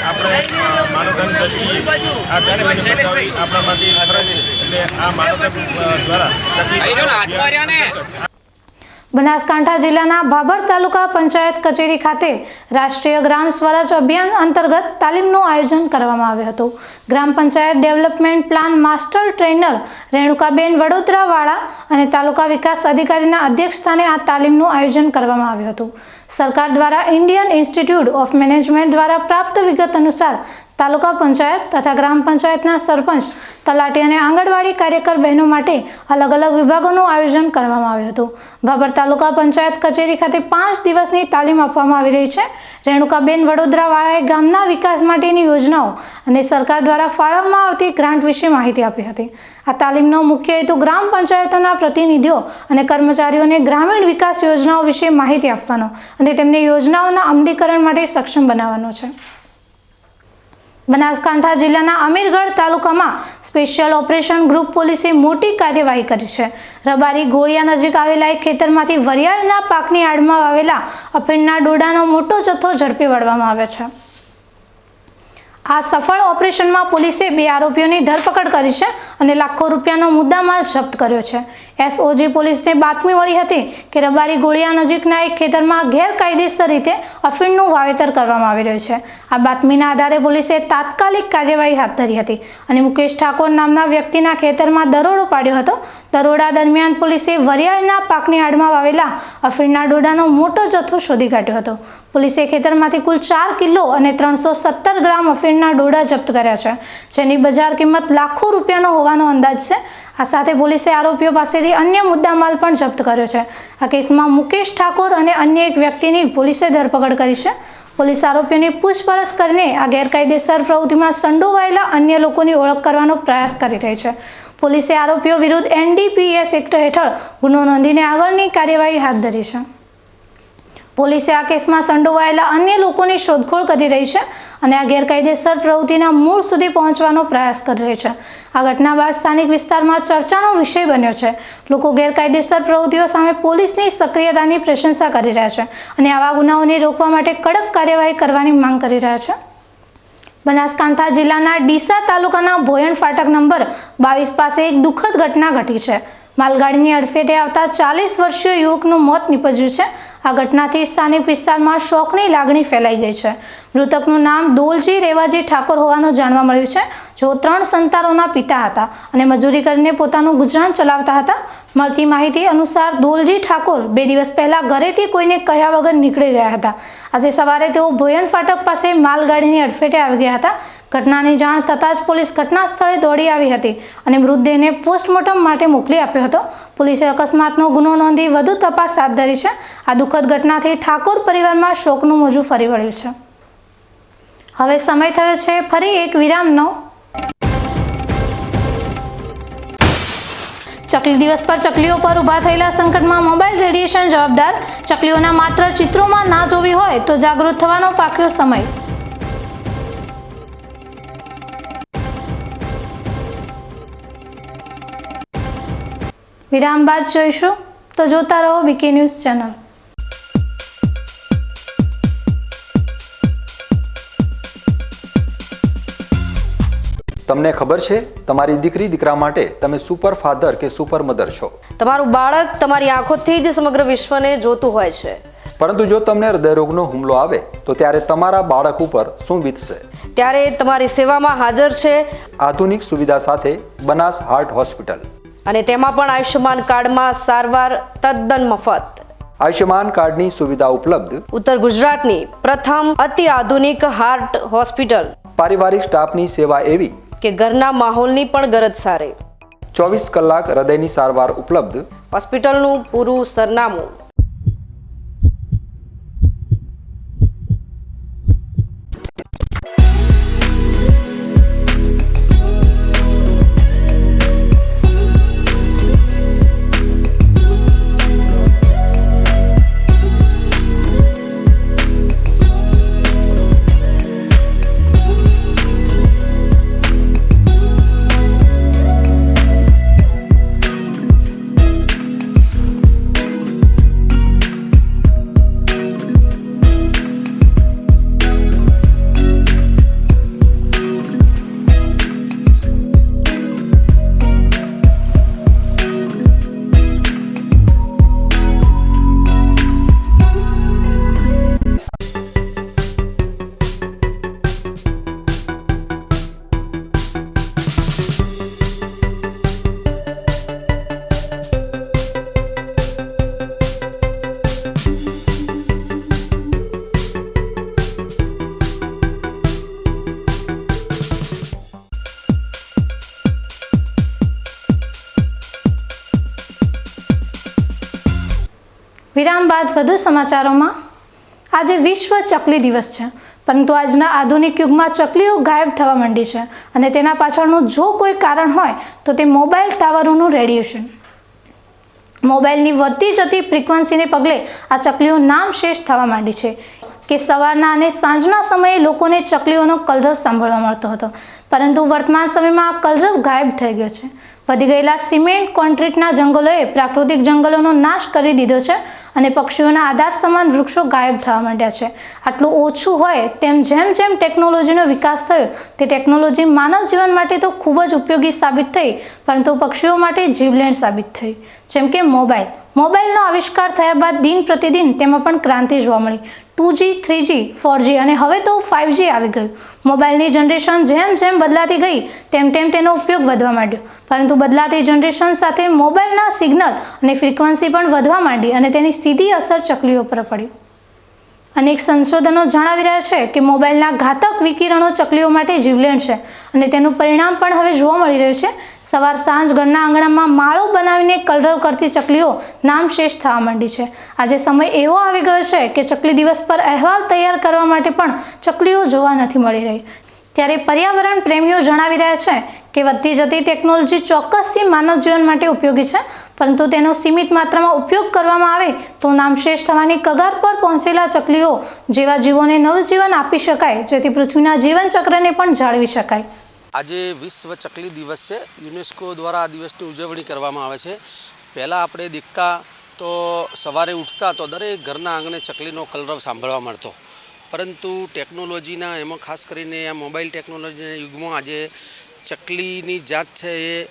Speaker 16: આપણે માનવતાની દ્રષ્ટિએ આ ચકલીઓને બચાવવી આપણા માટે ફરજ છે, એટલે આ માનવતા દ્વારા
Speaker 2: બનાસકાંઠા જિલ્લાના ભાભર તાલુકા પંચાયત કચેરી ખાતે રાષ્ટ્રીય ગ્રામ સ્વરાજ અભિયાન અંતર્ગત તાલીમનું આયોજન કરવામાં આવ્યું હતું। Gram panchayat development plan master trainer Renukaben વડોદરાવાળા અને તાલુકા વિકાસ અધિકારીના અધ્યક્ષસ્થાને આ તાલીમનું આયોજન કરવામાં આવ્યું હતું। સરકાર દ્વારા ઇન્ડિયન ઇન્સ્ટિટ્યૂટ ઓફ મેનેજમેન્ટ દ્વારા પ્રાપ્ત વિગત અનુસાર તાલુકા પંચાયત તથા ગ્રામ પંચાયતના સરપંચ, તલાટી અને આંગણવાડી કાર્યકર બહેનો માટે અલગ અલગ વિભાગોનું આયોજન કરવામાં આવ્યું હતું। ભાભર તાલુકા પંચાયત કચેરી ખાતે 5 દિવસની તાલીમ આપવામાં આવી રહી છે। રેણુકાબેન વડોદરાવાળાએ ગામના વિકાસ માટેની યોજનાઓ અને સરકાર દ્વારા ફાળવવામાં આવતી ગ્રાન્ટ વિશે માહિતી આપી હતી। આ તાલીમનો મુખ્ય હેતુ ગ્રામ પંચાયતોના પ્રતિનિધિઓ અને કર્મચારીઓને ગ્રામીણ વિકાસ યોજનાઓ વિશે માહિતી આપવાનો અને તેમને યોજનાઓના અમલીકરણ માટે સક્ષમ બનાવવાનો છે। બનાસકાંઠા જિલ્લાના અમીરગઢ તાલુકામાં સ્પેશિયલ ઓપરેશન ગ્રુપ પોલીસે મોટી કાર્યવાહી કરી છે। રબારી ગોળિયા નજીક આવેલા એક ખેતરમાંથી વરિયાળના પાકની આડમાં વાવેલા અફીણના ડોડાનો મોટો જથ્થો ઝડપી પાડવામાં આવ્યો છે। આ સફળ ઓપરેશનમાં પોલીસે 2 આરોપીઓની ધરપકડ કરી છે અને લાખો રૂપિયાનો મુદ્દામાલ જપ્ત કર્યો છે। એસઓજી પોલીસને બાતમી મળી હતી કે રબારી ગોળિયા નજીકના એક ખેતરમાં ગેરકાયદેસર રીતે અફીણનું વાવેતર કરવામાં આવી રહ્યું છે। આ બાતમીના આધારે પોલીસે તાત્કાલિક કાર્યવાહી હાથ ધરી હતી અને મુકેશ ઠાકોર નામના વ્યક્તિના ખેતરમાં દરોડો પાડ્યો હતો। દરોડા દરમિયાન પોલીસે વરિયાળના પાકની આડમાં વાવેલા અફીણના ડોડાનો મોટો જથ્થો શોધી કાઢ્યો હતો। પોલીસે ખેતરમાંથી કુલ 4 કિલો અને 317 ગ્રામ અફીણના ડોડા જપ્ત કર્યા છે, જેની બજાર કિંમત લાખો રૂપિયાનો હોવાનો અંદાજ છે। આ સાથે પોલીસે આરોપીઓ પાસેથી અન્ય મુદ્દામાલ પણ જપ્ત કર્યો છે। આ કેસમાં મુકેશ ઠાકોર અને અન્ય એક વ્યક્તિની પોલીસે ધરપકડ કરી છે। પોલીસ આરોપીઓની પૂછપરછ કરીને આ ગેરકાયદેસર પ્રવૃત્તિમાં સંડોવાયેલા અન્ય લોકોની ઓળખ કરવાનો પ્રયાસ કરી રહી છે। પોલીસે આરોપીઓ વિરુદ્ધ NDPS એક્ટ હેઠળ ગુનો નોંધીને આગળની કાર્યવાહી હાથ ધરી છે। પોલીસે આ કેસમાં સંડોવાયેલા અન્ય લોકોની શોધખોળ કરી રહી છે અને આ ગેરકાયદેસર પ્રવૃત્તિના મૂળ સુધી પહોંચવાનો પ્રયાસ કરી રહી છે। આ ઘટના બાદ સ્થાનિક વિસ્તારમાં ચર્ચાનો વિષય બન્યો છે। લોકો ગેરકાયદેસર પ્રવૃત્તિઓ સામે પોલીસની સક્રિયતાની પ્રશંસા કરી રહ્યા છે અને આવા ગુનાઓને રોકવા માટે કડક કાર્યવાહી કરવાની માંગ કરી રહ્યા છે। બનાસકાંઠા જિલ્લાના ડીસા તાલુકાના ભોયણ ફાટક નંબર 22 પાસે એક દુઃખદ ઘટના ઘટી છે। માલગાડીની અડફેટે આવતા 40 વર્ષીય યુવકનું મોત નીપજ્યું છે. આ ઘટનાથી સ્થાનિક વિસ્તારમાં શોકની લાગણી ફેલાઈ ગઈ છે. મૃતકનું નામ દોલજી રેવાજી ઠાકોર હોવાનું જાણવા મળ્યું છે. જેઓ 3 સંતાનોના પિતા હતા અને મજૂરી કરીને પોતાનું ગુજરાન ચલાવતા હતા. મળતી માહિતી અનુસાર દોલજી ઠાકોર 2 દિવસ પહેલા ઘરેથી કોઈને કહ્યા વગર નીકળી ગયા હતા. આજે સવારે તેઓ ભોયન ફાટક પાસે માલગાડીની અડફેટે આવી ગયા હતા. ઘટનાની જાણ થતાં જ પોલીસ ઘટના સ્થળે દોડી આવી હતી અને મૃતદેહને પોસ્ટમોર્ટમ માટે મોકલી આપ્યો હતો. પોલીસે અકસ્માતનો ગુનો નોંધી વધુ તપાસ હાથ ધરી છે. આ દુઃખદ ઘટનાથી ઠાકોર પરિવારમાં શોકનું મોજું ફરી વળ્યું છે. હવે સમય થયો છે ફરી એક વિરામનો. ચકલી દિવસ પર ચકલીઓ પર ઊભા થયેલા સંકટમાં મોબાઈલ રેડિયેશન જવાબદાર. ચકલીઓના માત્ર ચિત્રોમાં ના જોવી હોય તો જાગૃત થવાનો પાક્યો સમય. વિરામ બાદ જોઈશું, તો જોતા રહો બીકે ન્યૂઝ ચેનલ.
Speaker 1: તમને ખબર છે તમારી દીકરી દીકરા માટે તમે સુપર ફાધર કે સુપર મધર છો.
Speaker 17: તમારું બાળક તમારી આંખોથી જ સમગ્ર વિશ્વને જોતું હોય છે.
Speaker 1: પરંતુ જો તમને હૃદયરોગનો હુમલો આવે તો ત્યારે તમારા બાળક ઉપર શું વીતશે?
Speaker 17: ત્યારે તમારી સેવામાં હાજર છે
Speaker 1: આધુનિક સુવિધા સાથે બનાસ હાર્ટ હોસ્પિટલ,
Speaker 17: અને તેમાં પણ આયુષ્યમાન કાર્ડમાં સારવાર તદ્દન મફત.
Speaker 1: આયુષ્યમાન કાર્ડની સુવિધા ઉપલબ્ધ.
Speaker 17: ઉત્તર ગુજરાતની પ્રથમ અતિ આધુનિક હાર્ટ હોસ્પિટલ.
Speaker 1: પારિવારિક સ્ટાફની સેવા એવી
Speaker 17: કે ઘરના માહોલની પણ ગરજ સારી.
Speaker 1: 24 કલાક હૃદયની સારવાર ઉપલબ્ધ.
Speaker 17: હોસ્પિટલનું પૂરું સરનામું.
Speaker 2: વિરામ બાદ વધુ સમાચારોમાં. આજે વિશ્વ ચકલી દિવસ છે, પરંતુ આજના આધુનિક યુગમાં ચકલીઓ ગાયબ થવા માંડી છે અને તેના પાછળનું જો કોઈ કારણ હોય તો તે મોબાઈલ ટાવરોનું રેડિયેશન. મોબાઈલની વધતી જતી ફ્રીક્વન્સીને પગલે આ ચકલીઓ નામશેષ થવા માંડી છે કે સવારના અને સાંજના સમયે લોકોને ચકલીઓનો કલરવ સાંભળવા મળતો હતો, પરંતુ વર્તમાન સમયમાં આ કલરવ ગાયબ થઈ ગયો છે. વધી ગયેલા સિમેન્ટ કોન્ક્રીટના જંગલોએ પ્રાકૃતિક જંગલોનો નાશ કરી દીધો છે અને પક્ષીઓના આધાર સમાન વૃક્ષો ગાયબ થવા માંડ્યા છે. આટલું ઓછું હોય તેમ જેમ જેમ ટેકનોલોજીનો વિકાસ થયો તે ટેકનોલોજી માનવ જીવન માટે તો ખૂબ જ ઉપયોગી સાબિત થઈ, પરંતુ પક્ષીઓ માટે જીવલેણ સાબિત થઈ. જેમ કે મોબાઈલનો આવિષ્કાર થયા બાદ દિન પ્રતિદિન તેમાં પણ ક્રાંતિ જોવા મળી. 2G, 3G, 4G અને હવે તો 5G આવી ગયું. મોબાઈલની જનરેશન જેમ જેમ બદલાતી ગઈ તેમ તેમ તેનો ઉપયોગ વધવા માંડ્યો, પરંતુ બદલાતી જનરેશન સાથે મોબાઈલના સિગ્નલ અને ફ્રીક્વન્સી પણ વધવા માંડી અને તેની સીધી અસર ચકલીઓ પર પડી. અનેક સંશોધનો જણાવી રહ્યા છે કે મોબાઈલના ઘાતક વિકિરણો ચકલીઓ માટે જીવલેણ છે અને તેનું પરિણામ પણ હવે જોવા મળી રહ્યું છે. સવાર સાંજ ઘરના આંગણામાં માળો બનાવીને કલરવ કરતી ચકલીઓ નામશેષ થવા માંડી છે. આજે સમય એવો આવી ગયો છે કે ચકલી દિવસ પર અહેવાલ તૈયાર કરવા માટે પણ ચકલીઓ જોવા નથી મળી રહી. ત્યારે પર્યાવરણ પ્રેમીઓ જણાવી રહ્યા છે કે વધતી જતી ટેકનોલોજી ચોક્કસથી માનવ જીવન માટે ઉપયોગી છે, પરંતુ તેનો સીમિત માત્રામાં ઉપયોગ કરવામાં આવે તો નામશેષ થવાની કગાર પર પહોંચેલા ચકલીઓ જેવા જીવોને નવજીવન આપી શકાય, જેથી પૃથ્વીના જીવનચક્રને પણ જાળવી શકાય.
Speaker 18: આજે વિશ્વ ચકલી દિવસ છે. યુનેસ્કો દ્વારા આ દિવસની ઉજવણી કરવામાં આવે છે. પહેલાં આપણે દેખતા તો સવારે ઉઠતા તો દરેક ઘરના આંગણે ચકલીનો કલરવ સાંભળવા મળતો, પરંતુ ટેકનોલોજીના એમાં ખાસ કરીને આ મોબાઈલ ટેકનોલોજીના યુગમાં આજે ચકલીની જાત છે એ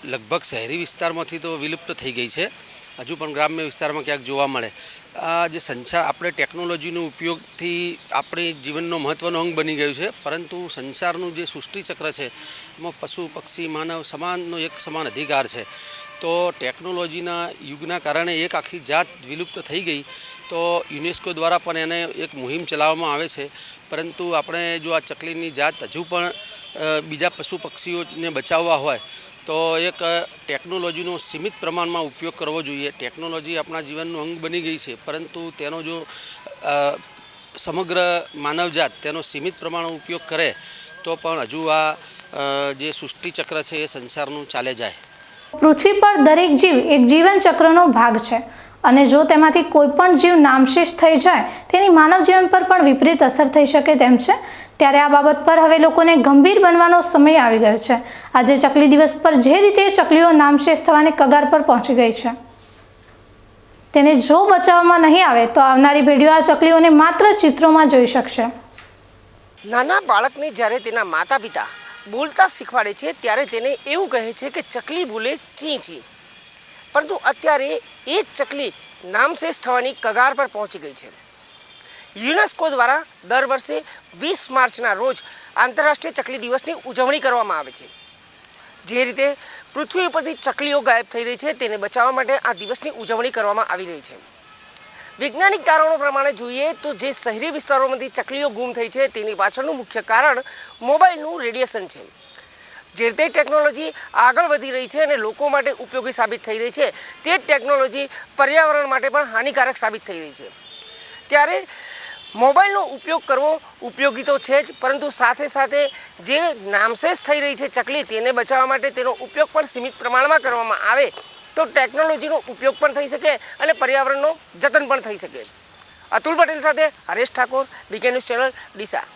Speaker 18: લગભગ શહેરી વિસ્તારમાંથી તો વિલુપ્ત થઈ ગઈ છે, હજુ પણ ગ્રામ્ય વિસ્તારમાં ક્યાંક જોવા મળે. આ જે સંચાર આપણે ટેકનોલોજીનો ઉપયોગથી આપણી જીવનનો મહત્ત્વનો અંગ બની ગયું છે, પરંતુ સંસારનું જે સૃષ્ટિચક્ર છે એમાં પશુ પક્ષી માનવ સમાનનો એક સમાન અધિકાર છે. તો ટેકનોલોજીના યુગના કારણે એક આખી જાત વિલુપ્ત થઈ ગઈ, તો યુનેસ્કો દ્વારા પણ એને એક મુહિમ ચલાવવામાં આવે છે. પરંતુ આપણે જો આ ચકલીની જાત હજુ પણ બીજા પશુ પક્ષીઓને બચાવવા હોય તો એક ટેકનોલોજીનો સીમિત પ્રમાણમાં ઉપયોગ કરવો જોઈએ. ટેકનોલોજી આપણા જીવનનું અંગ બની ગઈ છે, પરંતુ તેનો જો સમગ્ર માનવજાત તેનો સીમિત પ્રમાણમાં ઉપયોગ કરે તો પણ હજુ આ જે સૃષ્ટિચક્ર છે એ સંસારનું ચાલે જાય.
Speaker 2: પૃથ્વી પર દરેક જીવ એક જીવન ચક્રનો ભાગ છે અને જો તેમાંથી કોઈ પણ જીવ નામશેષ થઈ જાય તેની માનવ જીવન પર પણ વિપરીત અસર થઈ શકે તેમ છે. ત્યારે આ બાબત પર હવે લોકોને ગંભીર બનવાનો સમય આવી ગયો છે. આજે ચકલી દિવસ પર જે રીતે ચકલીઓ નામશેષ થવાની કગાર પર પહોંચી ગઈ છે, તેને જો બચાવવામાં નહીં આવે તો આવનારી પેઢીઓ આ ચકલીઓને માત્ર ચિત્રોમાં જોઈ શકશે.
Speaker 19: નાના બાળકને જ્યારે તેના માતા પિતા બોલતા શીખવાડે છે ત્યારે તેને એવું કહે છે કે ચકલી બોલે ચી ચી, પરંતુ અત્યારે એ જ ચકલી નામશેષ થવાની કગાર પર પહોંચી ગઈ છે. યુનેસ્કો દ્વારા દર વર્ષે 20 માર્ચના રોજ આંતરરાષ્ટ્રીય ચકલી દિવસની ઉજવણી કરવામાં આવે છે. જે રીતે પૃથ્વી ઉપરથી ચકલીઓ ગાયબ થઈ રહી છે તેને બચાવવા માટે આ દિવસની ઉજવણી કરવામાં આવી રહી છે. વૈજ્ઞાનિક કારણો પ્રમાણે જોઈએ તો જે શહેરી વિસ્તારોમાંથી ચકલીઓ ગુમ થઈ છે તેની પાછળનું મુખ્ય કારણ મોબાઈલનું રેડિયેશન છે. જે રીતે ટેકનોલોજી આગળ વધી રહી છે અને લોકો માટે ઉપયોગી સાબિત થઈ રહી છે, તે જ ટેકનોલોજી પર્યાવરણ માટે પણ હાનિકારક સાબિત થઈ રહી છે. ત્યારે મોબાઈલનો ઉપયોગ કરવો ઉપયોગી તો છે જ, પરંતુ સાથે સાથે જે નામશેષ થઈ રહી છે ચકલી તેને બચાવવા માટે તેનો ઉપયોગ પણ સીમિત પ્રમાણમાં કરવામાં આવે તો ટેકનોલોજીનો ઉપયોગ પણ થઈ શકે અને પર્યાવરણનો જતન પણ થઈ શકે. અતુલ પટેલ સાથે Haresh Thakor, BK news channel, Deesa.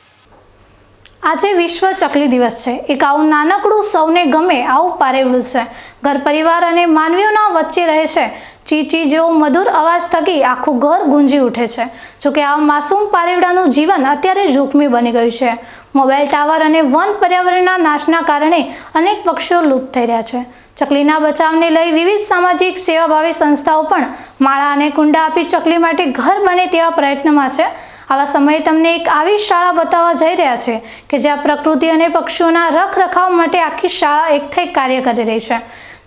Speaker 2: આજે વિશ્વ ચકલી દિવસ છે. એક આવું નાનકડું સૌને ગમે આવું પારેવડું છે. ઘર પરિવાર અને માનવીઓના વચ્ચે રહે છે. ચી ચી જેવો મધુર અવાજ થકી આખું ઘર ગુંજી ઉઠે છે. જોકે આ માસૂમ પારેવડાનું જીવન અત્યારે જોખમી બની ગયું છે. મોબાઈલ ટાવર અને વન પર્યાવરણના નાશના કારણે અનેક પક્ષીઓ લુપ્ત થઈ રહ્યા છે. ચકલીના બચાવને લઈ વિવિધ સામાજિક સેવાભાવી સંસ્થાઓ પણ માળા અને કુંડા આપી ચકલી માટે ઘર બને તેવા પ્રયત્નમાં છે. આવા સમયે તમને એક આવી શાળા બતાવવા જઈ રહ્યા છે કે જ્યાં પ્રકૃતિ અને પક્ષીઓના રખરખાવ માટે આખી શાળા એક થઈ કાર્ય કરી રહી છે.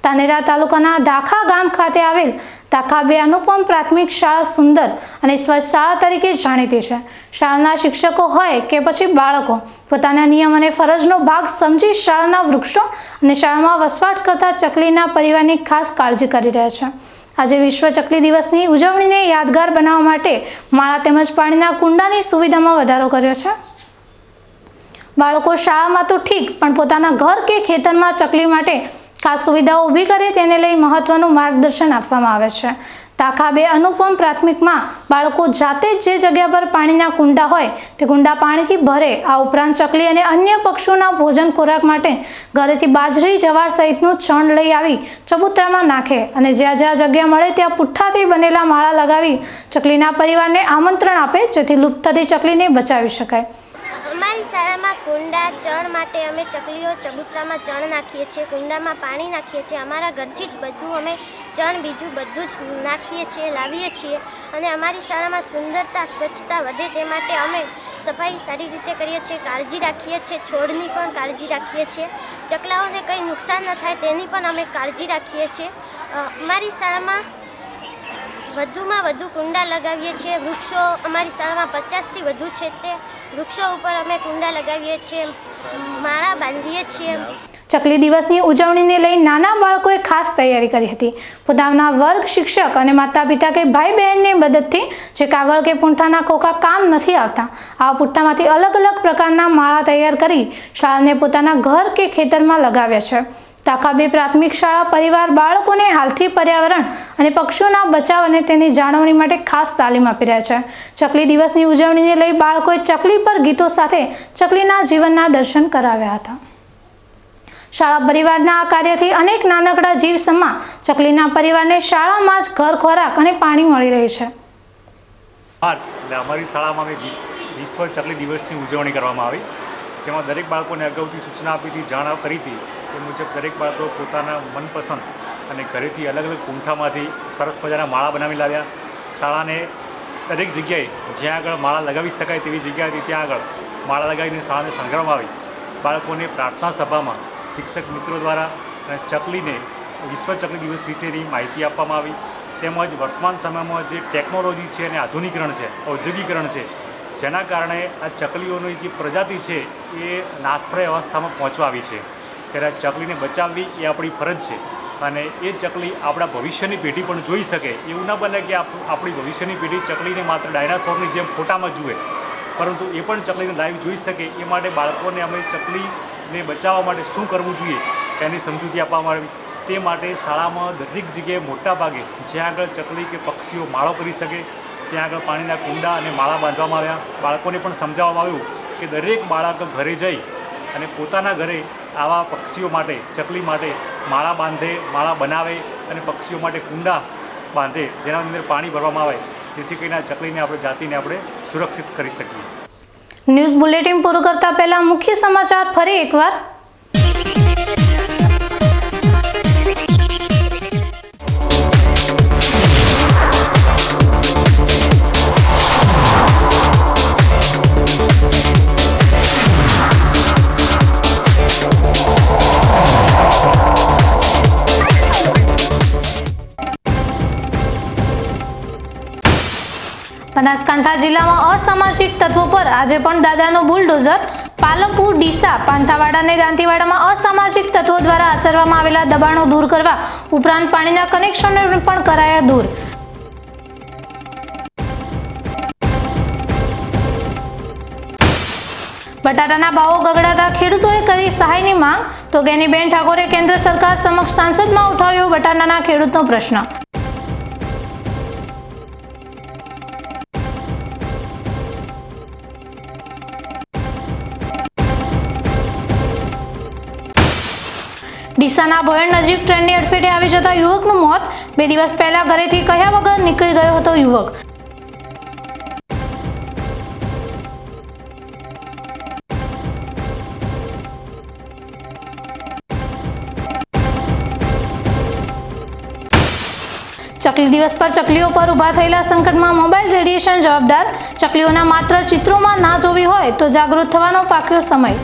Speaker 2: ધાનેરા તાલુકાના દાખા ગામ ખાતે આવેલ દાખા 2 અનુપમ પ્રાથમિક શાળા સુંદર અને સ્વચ્છ શાળા તરીકે જાણીતી છે. શાળાના શિક્ષકો હોય કે પછી બાળકો પોતાના નિયમ અને ફરજનો ભાગ સમજી શાળાના વૃક્ષો અને શાળામાં વસવાટ કરતા ચકલીના પરિવારની ખાસ કાળજી કરી રહ્યા છે. આજે વિશ્વ ચકલી દિવસની ઉજવણીને યાદગાર બનાવવા માટે માળા તેમજ પાણીના કુંડાની સુવિધામાં વધારો કર્યો છે. બાળકો શાળામાં તો ઠીક પણ પોતાના ઘર કે ખેતરમાં ચકલી માટે ખાસ સુવિધાઓ ઊભી કરે તેને લઈ મહત્વનું માર્ગદર્શન આપવામાં આવે છે. દાખા 2 અનુપમ પ્રાથમિકમાં બાળકો જાતે જ જે જગ્યા પર પાણીના કુંડા હોય તે કુંડા પાણીથી ભરે. આ ઉપરાંત ચકલી અને અન્ય પક્ષીઓના ભોજન ખોરાક માટે ઘરેથી બાજરી, જવાર સહિતનું ચણ લઈ આવી ચબૂતરામાં નાખે અને જ્યાં જ્યાં જગ્યા મળે ત્યાં પુઠ્ઠાથી બનેલા માળા લગાવી ચકલીના પરિવારને આમંત્રણ આપે, જેથી લુપ્ત થતી ચકલીને બચાવી શકાય.
Speaker 20: અમારી શાળામાં કુંડા ચણ માટે અમે ચકલીઓ ચબૂતરામાં ચણ નાખીએ છીએ, કુંડામાં પાણી નાખીએ છીએ. અમારા ઘરથી જ બધું અમે ચણ બીજું બધું જ નાખીએ છીએ, લાવીએ છીએ. અને અમારી શાળામાં સુંદરતા, સ્વચ્છતા વધે તે માટે અમે સફાઈ સારી રીતે કરીએ છીએ, કાળજી રાખીએ છીએ, છોડની પણ કાળજી રાખીએ છીએ. ચકલાઓને કંઈ નુકસાન ન થાય તેની પણ અમે કાળજી રાખીએ છીએ. અમારી શાળામાં વધુમાં વધુ કુંડા લગાવીએ છીએ. વૃક્ષો અમારી શાળામાં 50થી વધુ છે તે વૃક્ષો ઉપર અમે કુંડા લગાવીએ છીએ, માળા બાંધીએ છીએ.
Speaker 2: ચકલી દિવસની ઉજવણીને લઈ નાના બાળકોએ ખાસ તૈયારી કરી હતી. પોતાના વર્ગ, શિક્ષક અને માતા પિતા કે ભાઈ બહેનની મદદથી જે કાગળ કે પૂંઠાના ખોખા કામ નથી આવતા, આ પૂંઠામાંથી અલગ અલગ પ્રકારના માળા તૈયાર કરી શાળાને પોતાના ઘર કે ખેતરમાં લગાવ્યા છે. દાખા 2 પ્રાથમિક શાળા પરિવાર બાળકોને હાલથી પર્યાવરણ અને પક્ષીઓના બચાવ અને તેની જાળવણી માટે ખાસ તાલીમ આપી રહ્યા છે. ચકલી દિવસની ઉજવણીને લઈ બાળકોએ ચકલી પર ગીતો સાથે ચકલીના જીવનના દર્શન કરાવ્યા હતા. શાળા પરિવારના આ કાર્યથી અનેક નાનકડા જીવ સમા ચકલીના પરિવારને શાળામાં જ ઘર, ખોરાક અને પાણી મળી રહે છે.
Speaker 21: માર્ચ એટલે અમારી શાળામાં વિશ્વ ચકલી દિવસની ઉજવણી કરવામાં આવી. જેમાં દરેક બાળકોને અગાઉથી સૂચના આપી હતી, જાણ કરી હતી. એ મુજબ દરેક બાળકો પોતાના મનપસંદ અને ઘરેથી અલગ અલગ કુંઠામાંથી સરસ મજાના માળા બનાવી લાવ્યા. શાળાને દરેક જગ્યાએ જ્યાં આગળ માળા લગાવી શકાય તેવી જગ્યા હતી ત્યાં આગળ માળા લગાવીને શાળાને શણગારવામાં આવી. બાળકોને પ્રાર્થના સભામાં શિક્ષક મિત્રો દ્વારા અને ચકલીને વિશ્વ ચકલી દિવસ વિશેની માહિતી આપવામાં આવી. તેમજ વર્તમાન સમયમાં જે ટેકનોલોજી છે અને આધુનિકરણ છે, ઔદ્યોગિકરણ છે, જેના કારણે આ ચકલીઓની જે પ્રજાતિ છે એ નાશપ્રાય અવસ્થામાં પહોંચવા આવી છે. ત્યારે આ ચકલીને બચાવવી એ આપણી ફરજ છે અને એ ચકલી આપણા ભવિષ્યની પેઢી પણ જોઈ શકે. એવું ના બને કે આપણી ભવિષ્યની પેઢી ચકલીને માત્ર ડાયનાસોરની જેમ ફોટામાં જુએ, પરંતુ એ પણ ચકલીને લાઈવ જોઈ શકે. એ માટે બાળકોને અમે ચકલીને બચાવવા માટે શું કરવું જોઈએ એની સમજૂતી આપવામાં આવી. તે માટે શાળામાં દરેક જગ્યાએ મોટા ભાગે જ્યાં આગળ ચકલી કે પક્ષીઓ માળો કરી શકે ત્યાં આગળ પાણીના કુંડા અને માળા બાંધવામાં આવ્યા. બાળકોને પણ સમજાવવામાં આવ્યું કે દરેક બાળક ઘરે જઈ અને પોતાના ઘરે આવા પક્ષીઓ માટે, ચકલી માટે માળા બાંધે, માળા બનાવે અને પક્ષીઓ માટે કુંડા બાંધે જેના અંદર પાણી ભરવામાં આવે, જેથી કરીને આ ચકલીને આપણે જાતિને આપણે સુરક્ષિત કરી શકીએ.
Speaker 2: ન્યૂઝ બુલેટિન પૂરું કરતા પહેલા મુખ્ય સમાચાર ફરી એકવાર. બનાસકાંઠા જિલ્લામાં અસામાજિક તત્વો પર આજે પણ દાદાનો બુલડોઝર. પાલનપુર, ડીસા, પાંથાવાડા અને દાંતીવાડામાં અસામાજિક તત્વો દ્વારા આચરવામાં આવેલા દબાણો દૂર કરવા ઉપરાંત પાણીના કનેક્શનો પણ કરાયા દૂર. બટાટાના ભાવો ગગડાતા ખેડૂતોએ કરી સહાયની માંગ. તો ગેનીબેન ઠાકોરે કેન્દ્ર સરકાર સમક્ષ સંસદમાં ઉઠાવ્યો બટાટાના ખેડૂતનો પ્રશ્ન. ડીસાના ભોયણ નજીક ટ્રેનની અડફેટે આવી જતા યુવકનું મોત. 2 દિવસ પહેલા ઘરેથી કહ્યા વગર નીકળી ગયો હતો યુવક. ચકલી દિવસ પર ચકલીઓ પર ઊભા થયેલા સંકટમાં મોબાઈલ રેડિયેશન જવાબદાર. ચકલીઓના માત્ર ચિત્રોમાં ના જોવી હોય તો જાગૃત થવાનો પાક્યો સમય.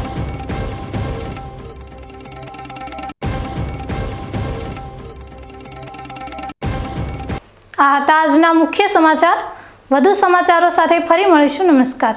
Speaker 2: આ હતા આજના મુખ્ય સમાચાર. વધુ સમાચારો સાથે ફરી મળીશું. નમસ્કાર.